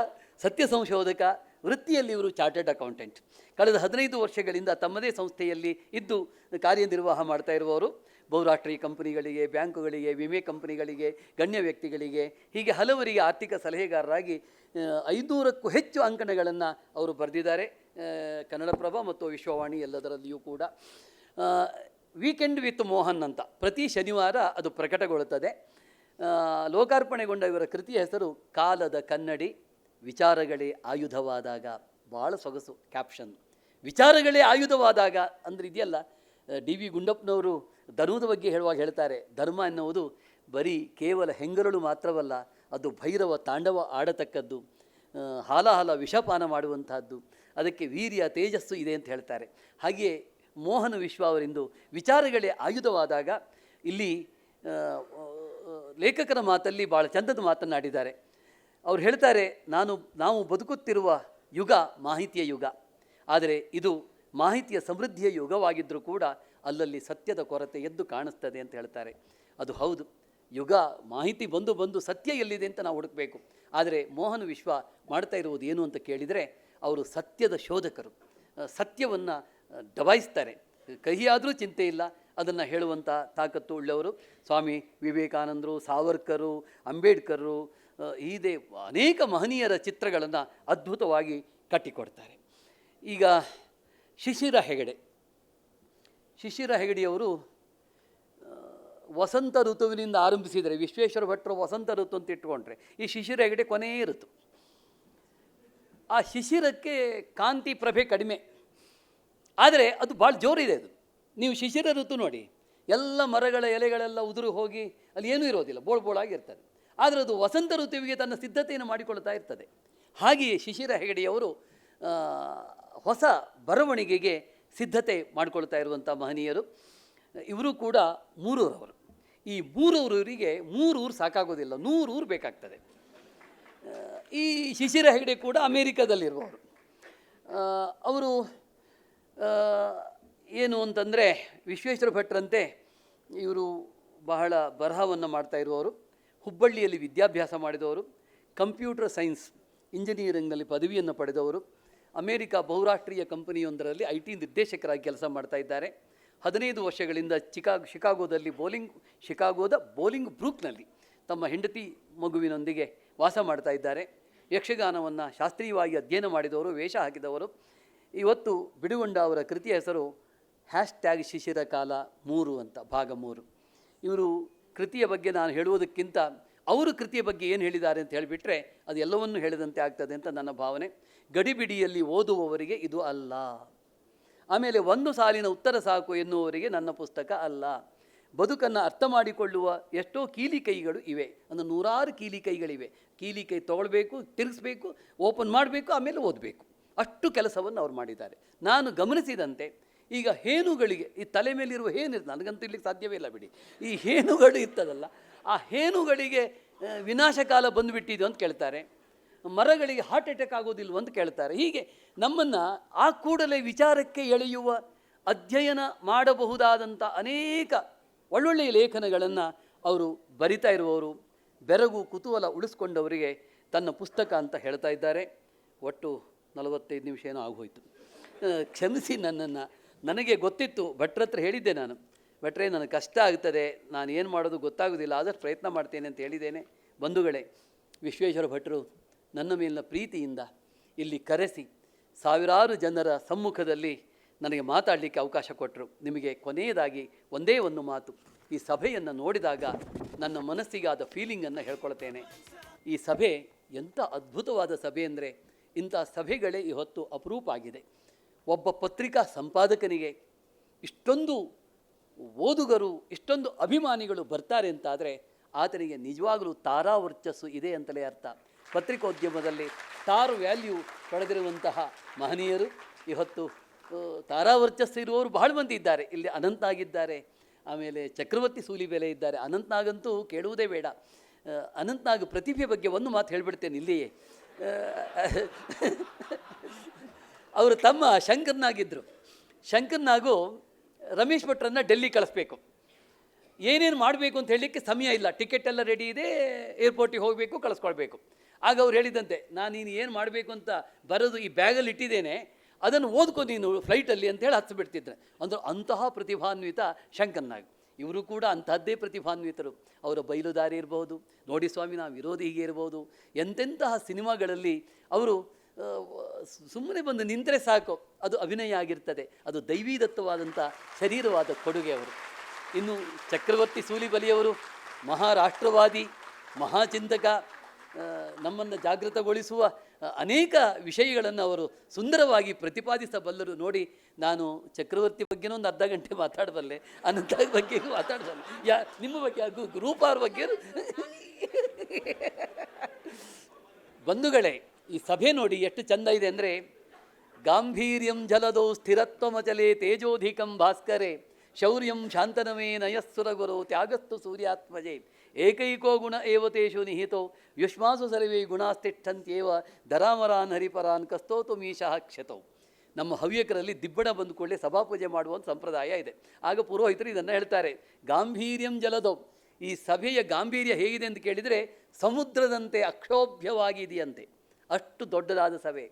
ಸತ್ಯ ಸಂಶೋಧಕ, ವೃತ್ತಿಯಲ್ಲಿ ಇವರು ಚಾರ್ಟರ್ಡ್ ಅಕೌಂಟೆಂಟ್. ಕಳೆದ 15 ವರ್ಷಗಳಿಂದ ತಮ್ಮದೇ ಸಂಸ್ಥೆಯಲ್ಲಿ ಇದ್ದು ಕಾರ್ಯನಿರ್ವಾಹ ಮಾಡ್ತಾ ಇರುವವರು. ಬಹುರಾಷ್ಟ್ರೀಯ ಕಂಪನಿಗಳಿಗೆ, ಬ್ಯಾಂಕುಗಳಿಗೆ, ವಿಮೆ ಕಂಪನಿಗಳಿಗೆ, ಗಣ್ಯ ವ್ಯಕ್ತಿಗಳಿಗೆ, ಹೀಗೆ ಹಲವರಿಗೆ ಆರ್ಥಿಕ ಸಲಹೆಗಾರರಾಗಿ 500ಕ್ಕೂ ಹೆಚ್ಚು ಅಂಕಣಗಳನ್ನು ಅವರು ಬರೆದಿದ್ದಾರೆ. ಕನ್ನಡಪ್ರಭ ಮತ್ತು ವಿಶ್ವವಾಣಿ ಎಲ್ಲದರಲ್ಲಿಯೂ ಕೂಡ. ವೀಕೆಂಡ್ ವಿತ್ ಮೋಹನ್ ಅಂತ ಪ್ರತಿ ಶನಿವಾರ ಅದು ಪ್ರಕಟಗೊಳ್ಳುತ್ತದೆ. ಲೋಕಾರ್ಪಣೆಗೊಂಡ ಇವರ ಕೃತಿಯ ಹೆಸರು ಕಾಲದ ಕನ್ನಡಿ, ವಿಚಾರಗಳೇ ಆಯುಧವಾದಾಗ. ಭಾಳ ಸೊಗಸು ಕ್ಯಾಪ್ಷನ್, ವಿಚಾರಗಳೇ ಆಯುಧವಾದಾಗ ಅಂದರೆ ಇದೆಯಲ್ಲ. DV ಗುಂಡಪ್ಪನವರು ಧರ್ಮದ ಬಗ್ಗೆ ಹೇಳುವಾಗ ಹೇಳ್ತಾರೆ, ಧರ್ಮ ಎನ್ನುವುದು ಬರೀ ಕೇವಲ ಹೆಂಗರಳು ಮಾತ್ರವಲ್ಲ, ಅದು ಭೈರವ ತಾಂಡವ ಆಡತಕ್ಕದ್ದು, ಹಾಲಾಹಲ ವಿಷಪಾನ ಮಾಡುವಂತಹದ್ದು, ಅದಕ್ಕೆ ವೀರ್ಯ ತೇಜಸ್ಸು ಇದೆ ಅಂತ ಹೇಳ್ತಾರೆ. ಹಾಗೆಯೇ ಮೋಹನ ವಿಶ್ವ ಅವರಿಂದು ವಿಚಾರಗಳೇ ಆಯುಧವಾದಾಗ ಇಲ್ಲಿ ಲೇಖಕರ ಮಾತಲ್ಲಿ ಭಾಳ ಚಂದದ ಮಾತನ್ನಾಡಿದ್ದಾರೆ. ಅವ್ರು ಹೇಳ್ತಾರೆ, ನಾವು ಬದುಕುತ್ತಿರುವ ಯುಗ ಮಾಹಿತಿಯ ಯುಗ, ಆದರೆ ಇದು ಮಾಹಿತಿಯ ಸಮೃದ್ಧಿಯ ಯುಗವಾಗಿದ್ದರೂ ಕೂಡ ಅಲ್ಲಲ್ಲಿ ಸತ್ಯದ ಕೊರತೆ ಎದ್ದು ಕಾಣಿಸ್ತದೆ ಅಂತ ಹೇಳ್ತಾರೆ. ಅದು ಹೌದು, ಯುಗ ಮಾಹಿತಿ ಬಂದು ಸತ್ಯ ಎಲ್ಲಿದೆ ಅಂತ ನಾವು ಹುಡುಕಬೇಕು. ಆದರೆ ಮೋಹನ ವಿಶ್ವ ಮಾಡ್ತಾ ಇರುವುದು ಏನು ಅಂತ ಕೇಳಿದರೆ, ಅವರು ಸತ್ಯದ ಶೋಧಕರು. ಸತ್ಯವನ್ನು ದಬಾಯಿಸ್ತಾರೆ, ಕಹಿಯಾದರೂ ಚಿಂತೆ ಇಲ್ಲ, ಅದನ್ನು ಹೇಳುವಂಥ ತಾಕತ್ತು ಉಳ್ಳವರು. ಸ್ವಾಮಿ ವಿವೇಕಾನಂದರು, ಸಾವರ್ಕರು, ಅಂಬೇಡ್ಕರು, ಹೀಗೆ ಅನೇಕ ಮಹನೀಯರ ಚಿತ್ರಗಳನ್ನು ಅದ್ಭುತವಾಗಿ ಕಟ್ಟಿಕೊಡ್ತಾರೆ. ಈಗ ಶಿಶಿರ ಹೆಗಡೆಯವರು ವಸಂತ ಋತುವಿನಿಂದ ಆರಂಭಿಸಿದರೆ, ವಿಶ್ವೇಶ್ವರ ಭಟ್ರು ವಸಂತ ಋತು ಅಂತ ಇಟ್ಕೊಂಡ್ರೆ, ಈ ಶಿಶಿರ ಹೆಗಡೆ ಕೊನೆಯ ಋತು. ಆ ಶಿಶಿರಕ್ಕೆ ಕಾಂತಿ ಪ್ರಭೆ ಕಡಿಮೆ, ಆದರೆ ಅದು ಭಾಳ ಜೋರಿದೆ. ಅದು ನೀವು ಶಿಶಿರ ಋತು ನೋಡಿ, ಎಲ್ಲ ಮರಗಳ ಎಲೆಗಳೆಲ್ಲ ಉದುರು ಹೋಗಿ ಅಲ್ಲಿ ಏನೂ ಇರೋದಿಲ್ಲ, ಬೋಳಾಗಿರ್ತದೆ. ಆದರೆ ಅದು ವಸಂತ ಋತುವಿಗೆ ತನ್ನ ಸಿದ್ಧತೆಯನ್ನು ಮಾಡಿಕೊಳ್ತಾ ಇರ್ತದೆ. ಹಾಗೆಯೇ ಶಿಶಿರ ಹೆಗಡೆಯವರು ಹೊಸ ಬರವಣಿಗೆಗೆ ಸಿದ್ಧತೆ ಮಾಡಿಕೊಳ್ತಾ ಇರುವಂಥ ಮಹನೀಯರು. ಇವರು ಕೂಡ ಮೂರೂರವರು. ಈ ಮೂರೂರಿಗೆ 3 ಊರು ಸಾಕಾಗೋದಿಲ್ಲ, 100 ಊರು ಬೇಕಾಗ್ತದೆ. ಈ ಶಿಶಿರ ಹೆಗಡೆ ಕೂಡ ಅಮೇರಿಕಾದಲ್ಲಿರುವವರು. ಅವರು ಏನು ಅಂತಂದರೆ, ವಿಶ್ವೇಶ್ವರ ಭಟ್ರಂತೆ ಇವರು ಬಹಳ ಬರಹವನ್ನು ಮಾಡ್ತಾ ಇರುವವರು. ಹುಬ್ಬಳ್ಳಿಯಲ್ಲಿ ವಿದ್ಯಾಭ್ಯಾಸ ಮಾಡಿದವರು. ಕಂಪ್ಯೂಟರ್ ಸೈನ್ಸ್ ಇಂಜಿನಿಯರಿಂಗ್ನಲ್ಲಿ ಪದವಿಯನ್ನು ಪಡೆದವರು. ಅಮೇರಿಕಾ ಬಹುರಾಷ್ಟ್ರೀಯ ಕಂಪನಿಯೊಂದರಲ್ಲಿ IT ನಿರ್ದೇಶಕರಾಗಿ ಕೆಲಸ ಮಾಡ್ತಾ ಇದ್ದಾರೆ. 15 ವರ್ಷಗಳಿಂದ ಶಿಕಾಗೋದ ಬೋಲಿಂಗ್ ಬ್ರೂಕ್ನಲ್ಲಿ ತಮ್ಮ ಹೆಂಡತಿ ಮಗುವಿನೊಂದಿಗೆ ವಾಸ ಮಾಡ್ತಾ ಇದ್ದಾರೆ. ಯಕ್ಷಗಾನವನ್ನು ಶಾಸ್ತ್ರೀಯವಾಗಿ ಅಧ್ಯಯನ ಮಾಡಿದವರು, ವೇಷ ಹಾಕಿದವರು. ಇವತ್ತು ಬಿಡುಗೊಂಡ ಅವರ ಕೃತಿಯ ಹೆಸರು ಶಿಶಿರ ಕಾಲ 3 ಅಂತ, ಭಾಗ 3. ಇವರು ಕೃತಿಯ ಬಗ್ಗೆ ನಾನು ಹೇಳುವುದಕ್ಕಿಂತ ಅವರು ಕೃತಿಯ ಬಗ್ಗೆ ಏನು ಹೇಳಿದ್ದಾರೆ ಅಂತ ಹೇಳಿಬಿಟ್ರೆ ಅದು ಎಲ್ಲವನ್ನೂ ಹೇಳಿದಂತೆ ಆಗ್ತದೆ ಅಂತ ನನ್ನ ಭಾವನೆ. ಗಡಿಬಿಡಿಯಲ್ಲಿ ಓದುವವರಿಗೆ ಇದು ಅಲ್ಲ. ಆಮೇಲೆ ಒಂದು ಸಾಲಿನ ಉತ್ತರ ಸಾಕು ಎನ್ನುವವರಿಗೆ ನನ್ನ ಪುಸ್ತಕ ಅಲ್ಲ. ಬದುಕನ್ನು ಅರ್ಥ ಮಾಡಿಕೊಳ್ಳುವ ಎಷ್ಟೋ ಕೀಲಿಕೈಗಳು ಇವೆ, ಒಂದು 100 ಕೀಲಿಕೈಗಳಿವೆ. ಕೀಲಿಕೈ ತೊಗೊಳ್ಬೇಕು, ತಿರುಗಿಸ್ಬೇಕು, ಓಪನ್ ಮಾಡಬೇಕು, ಆಮೇಲೆ ಓದಬೇಕು. ಅಷ್ಟು ಕೆಲಸವನ್ನು ಅವ್ರು ಮಾಡಿದ್ದಾರೆ. ನಾನು ಗಮನಿಸಿದಂತೆ ಈಗ ಹೇನುಗಳಿಗೆ, ಈ ತಲೆ ಮೇಲಿರುವ ಹೇನು, ನನಗಂತೂ ಇಲ್ಲಿಗೆ ಸಾಧ್ಯವೇ ಇಲ್ಲ ಬಿಡಿ, ಈ ಹೇನುಗಳು ಇರ್ತದಲ್ಲ, ಆ ಹೇನುಗಳಿಗೆ ವಿನಾಶಕಾಲ ಬಂದುಬಿಟ್ಟಿದ್ದು ಅಂತ ಕೇಳ್ತಾರೆ. ಮರಗಳಿಗೆ ಹಾರ್ಟ್ ಅಟ್ಯಾಕ್ ಆಗೋದಿಲ್ವ ಅಂತ ಕೇಳ್ತಾರೆ. ಹೀಗೆ ನಮ್ಮನ್ನು ಆ ಕೂಡಲೇ ವಿಚಾರಕ್ಕೆ ಎಳೆಯುವ, ಅಧ್ಯಯನ ಮಾಡಬಹುದಾದಂಥ ಅನೇಕ ಒಳ್ಳೊಳ್ಳೆಯ ಲೇಖನಗಳನ್ನು ಅವರು ಬರಿತಾ ಇರುವವರು, ಬೆರಗು ಕುತೂಹಲ ಉಳಿಸ್ಕೊಂಡವರಿಗೆ ತನ್ನ ಪುಸ್ತಕ ಅಂತ ಹೇಳ್ತಾ ಇದ್ದಾರೆ. ಒಟ್ಟು 45 ನಿಮಿಷ ಏನೋ ಆಗೋಯ್ತು, ಕ್ಷಮಿಸಿ ನನ್ನನ್ನು. ನನಗೆ ಗೊತ್ತಿತ್ತು, ಭಟ್ರ ಹತ್ರ ಹೇಳಿದ್ದೆ ನಾನು, ಭಟ್ರೆ ನನಗೆ ಕಷ್ಟ ಆಗ್ತದೆ, ನಾನು ಏನು ಮಾಡೋದು ಗೊತ್ತಾಗೋದಿಲ್ಲ, ಆದಷ್ಟು ಪ್ರಯತ್ನ ಮಾಡ್ತೇನೆ ಅಂತ ಹೇಳಿದ್ದೇನೆ. ಬಂಧುಗಳೇ, ವಿಶ್ವೇಶ್ವರ ಭಟ್ರು ನನ್ನ ಮೇಲಿನ ಪ್ರೀತಿಯಿಂದ ಇಲ್ಲಿ ಕರೆಸಿ ಸಾವಿರಾರು ಜನರ ಸಮ್ಮುಖದಲ್ಲಿ ನನಗೆ ಮಾತಾಡಲಿಕ್ಕೆ ಅವಕಾಶ ಕೊಟ್ಟರು. ನಿಮಗೆ ಕೊನೆಯದಾಗಿ ಒಂದೇ ಒಂದು ಮಾತು, ಈ ಸಭೆಯನ್ನು ನೋಡಿದಾಗ ನನ್ನ ಮನಸ್ಸಿಗಾದ ಫೀಲಿಂಗನ್ನು ಹೇಳ್ಕೊಳ್ತೇನೆ. ಈ ಸಭೆ ಎಂಥ ಅದ್ಭುತವಾದ ಸಭೆ ಅಂದರೆ, ಇಂಥ ಸಭೆಗಳೇ ಇವತ್ತು ಅಪರೂಪ ಆಗಿದೆ. ಒಬ್ಬ ಪತ್ರಿಕಾ ಸಂಪಾದಕನಿಗೆ ಇಷ್ಟೊಂದು ಓದುಗರು, ಇಷ್ಟೊಂದು ಅಭಿಮಾನಿಗಳು ಬರ್ತಾರೆ ಅಂತಾದರೆ ಆತನಿಗೆ ನಿಜವಾಗಲೂ ತಾರಾವರ್ಚಸ್ಸು ಇದೆ ಅಂತಲೇ ಅರ್ಥ. ಪತ್ರಿಕೋದ್ಯಮದಲ್ಲಿ ಸ್ಟಾರ್ ವ್ಯಾಲ್ಯೂ ಪಡೆದಿರುವಂತಹ ಮಹನೀಯರು ಇವತ್ತು ತಾರಾವರ್ಚಸ್ಸು ಇರುವವರು ಬಹಳ ಮಂದಿ ಇದ್ದಾರೆ. ಇಲ್ಲಿ ಅನಂತ್ನಾಗಿದ್ದಾರೆ, ಆಮೇಲೆ ಚಕ್ರವರ್ತಿ ಸೂಲಿಬೆಲೆ ಇದ್ದಾರೆ. ಅನಂತ್ನಾಗಂತೂ ಕೇಳುವುದೇ ಬೇಡ. ಅನಂತ್ನಾಗ್ ಪ್ರತಿಭೆ ಬಗ್ಗೆ ಒಂದು ಮಾತು ಹೇಳಿಬಿಡ್ತೇನೆ ಇಲ್ಲಿಯೇ. ಅವರು ತಮ್ಮ ಶಂಕರ್ನಾಗಿದ್ದರು. ಶಂಕರ್ನಾಗು ರಮೇಶ್ ಭಟ್ರನ್ನು ಡೆಲ್ಲಿ ಕಳಿಸ್ಬೇಕು, ಏನೇನು ಮಾಡಬೇಕು ಅಂತ ಹೇಳಲಿಕ್ಕೆ ಸಮಯ ಇಲ್ಲ, ಟಿಕೆಟ್ ಎಲ್ಲ ರೆಡಿ ಇದೆ, ಏರ್ಪೋರ್ಟಿಗೆ ಹೋಗಬೇಕು, ಕಳಿಸ್ಕೊಳ್ಬೇಕು. ಆಗ ಅವ್ರು ಹೇಳಿದಂತೆ, ನಾನು ನೀನು ಏನು ಮಾಡಬೇಕು ಅಂತ ಬರೋದು ಈ ಬ್ಯಾಗಲ್ಲಿ ಇಟ್ಟಿದ್ದೇನೆ, ಅದನ್ನು ಓದ್ಕೊ ನೀನು ಫ್ಲೈಟಲ್ಲಿ ಅಂತೇಳಿ ಹಚ್ಚಿಬಿಡ್ತಿದ್ರೆ. ಅಂದರೆ ಅಂತಹ ಪ್ರತಿಭಾನ್ವಿತ ಶಂಕರ್ನಾಗ್. ಇವರು ಕೂಡ ಅಂತಹದ್ದೇ ಪ್ರತಿಭಾನ್ವಿತರು. ಅವರ ಬಯಲುದಾರಿ ಇರ್ಬೋದು, ನೋಡಿ ಸ್ವಾಮಿ ನಾವು ವಿರೋಧಿ ಹೀಗೆ ಇರ್ಬೋದು, ಎಂತೆಂತಹ ಸಿನಿಮಾಗಳಲ್ಲಿ ಅವರು ಸುಮ್ಮನೆ ಬಂದು ನಿಂತರೆ ಸಾಕು, ಅದು ಅಭಿನಯ ಆಗಿರ್ತದೆ, ಅದು ದೈವೀದತ್ತವಾದಂಥ ಶರೀರವಾದ ಕೊಡುಗೆ ಅವರು. ಇನ್ನು ಚಕ್ರವರ್ತಿ ಸೂಲಿಬೆಲೆಯವರು ಮಹಾರಾಷ್ಟ್ರವಾದಿ, ಮಹಾಚಿಂತಕ, ನಮ್ಮನ್ನು ಜಾಗೃತಗೊಳಿಸುವ ಅನೇಕ ವಿಷಯಗಳನ್ನು ಅವರು ಸುಂದರವಾಗಿ ಪ್ರತಿಪಾದಿಸಬಲ್ಲರು. ನೋಡಿ, ನಾನು ಚಕ್ರವರ್ತಿ ಬಗ್ಗೆನೂ ಒಂದು ಅರ್ಧ ಗಂಟೆ ಮಾತಾಡಬಲ್ಲೆ, ಅನಂತ ಬಗ್ಗೆಗೂ ಮಾತಾಡಬಲ್ಲೆ, ನಿಮ್ಮ ಬಗ್ಗೆ ರೂಪಾರ ಬಗ್ಗೆ. ಬಂಧುಗಳೇ, ಈ ಸಭೆ ನೋಡಿ ಎಷ್ಟು ಚೆಂದ ಇದೆ ಅಂದರೆ, ಗಾಂಭೀರ್ಯಂ ಜಲದೋ ಸ್ಥಿರತ್ವಮಚಲೇ ತೇಜೋಧಿಕಂ ಭಾಸ್ಕರೇ ಶೌರ್ಯಂ ಶಾಂತನವೇ ನಯಸ್ಸುರಗುರೋ ತ್ಯಾಗಸ್ತು ಸೂರ್ಯಾತ್ಮಜೆ ಏಕೈಕೋ ಗುಣ ಏವತೇಷು ನಿಹಿತೋ ಯುಷ್ಮಾಸು ಸರ್ವೇ ಗುಣಾಸ್ತಿಷ್ಠಂತ್ಯೇವ ಧರಾಮರಾನ್ ಹರಿಪರಾನ್ ಕಸ್ತೋತು ಮೀಶಃ ಕ್ಷತೌ. ನಮ್ಮ ಹವ್ಯಕರಲ್ಲಿ ದಿಬ್ಬಣ ಬಂದು ಕೂಡಲೇ ಸಭಾಪೂಜೆ ಮಾಡುವಂಥ ಸಂಪ್ರದಾಯ ಇದೆ. ಆಗ ಪುರೋಹಿತರು ಇದನ್ನು ಹೇಳ್ತಾರೆ, ಗಾಂಭೀರ್ಯಂ ಜಲದೋ. ಈ ಸಭೆಯ ಗಾಂಭೀರ್ಯ ಹೇಗಿದೆ ಅಂತ ಕೇಳಿದರೆ, ಸಮುದ್ರದಂತೆ ಅಕ್ಷೋಭ್ಯವಾಗಿದೆಯಂತೆ, ಅಷ್ಟು ದೊಡ್ಡದಾದ ಸಭೆ.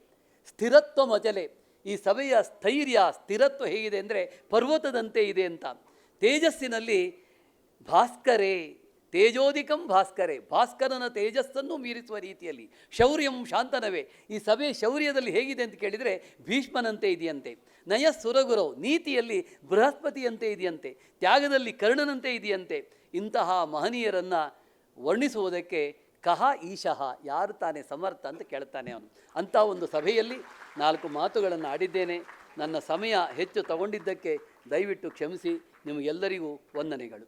ಸ್ಥಿರತ್ವ ಮಚಲೆ, ಈ ಸಭೆಯ ಸ್ಥೈರ್ಯ ಸ್ಥಿರತ್ವ ಹೇಗಿದೆ ಅಂದರೆ ಪರ್ವತದಂತೆ ಇದೆ ಅಂತ. ತೇಜಸ್ಸಿನಲ್ಲಿ ಭಾಸ್ಕರೇ, ತೇಜೋಧಿಕಂ ಭಾಸ್ಕರೇ, ಭಾಸ್ಕರನ ತೇಜಸ್ಸನ್ನು ಮೀರಿಸುವ ರೀತಿಯಲ್ಲಿ. ಶೌರ್ಯಂ ಶಾಂತನವೇ, ಈ ಸಭೆ ಶೌರ್ಯದಲ್ಲಿ ಹೇಗಿದೆ ಅಂತ ಕೇಳಿದರೆ ಭೀಷ್ಮನಂತೆ ಇದೆಯಂತೆ. ನಯ ಸುರಗುರವ್, ನೀತಿಯಲ್ಲಿ ಬೃಹಸ್ಪತಿಯಂತೆ ಇದೆಯಂತೆ, ತ್ಯಾಗದಲ್ಲಿ ಕರ್ಣನಂತೆ ಇದೆಯಂತೆ. ಇಂತಹ ಮಹನೀಯರನ್ನು ವರ್ಣಿಸುವುದಕ್ಕೆ ಕಹ ಈಶಃ, ಯಾರು ತಾನೇ ಸಮರ್ಥ ಅಂತ ಕೇಳ್ತಾನೆ ಅವನು. ಅಂಥ ಒಂದು ಸಭೆಯಲ್ಲಿ 4 ಮಾತುಗಳನ್ನು ಆಡಿದ್ದೇನೆ. ನನ್ನ ಸಮಯ ಹೆಚ್ಚು ತಗೊಂಡಿದ್ದಕ್ಕೆ ದಯವಿಟ್ಟು ಕ್ಷಮಿಸಿ. ನಿಮಗೆಲ್ಲರಿಗೂ ವಂದನೆಗಳು.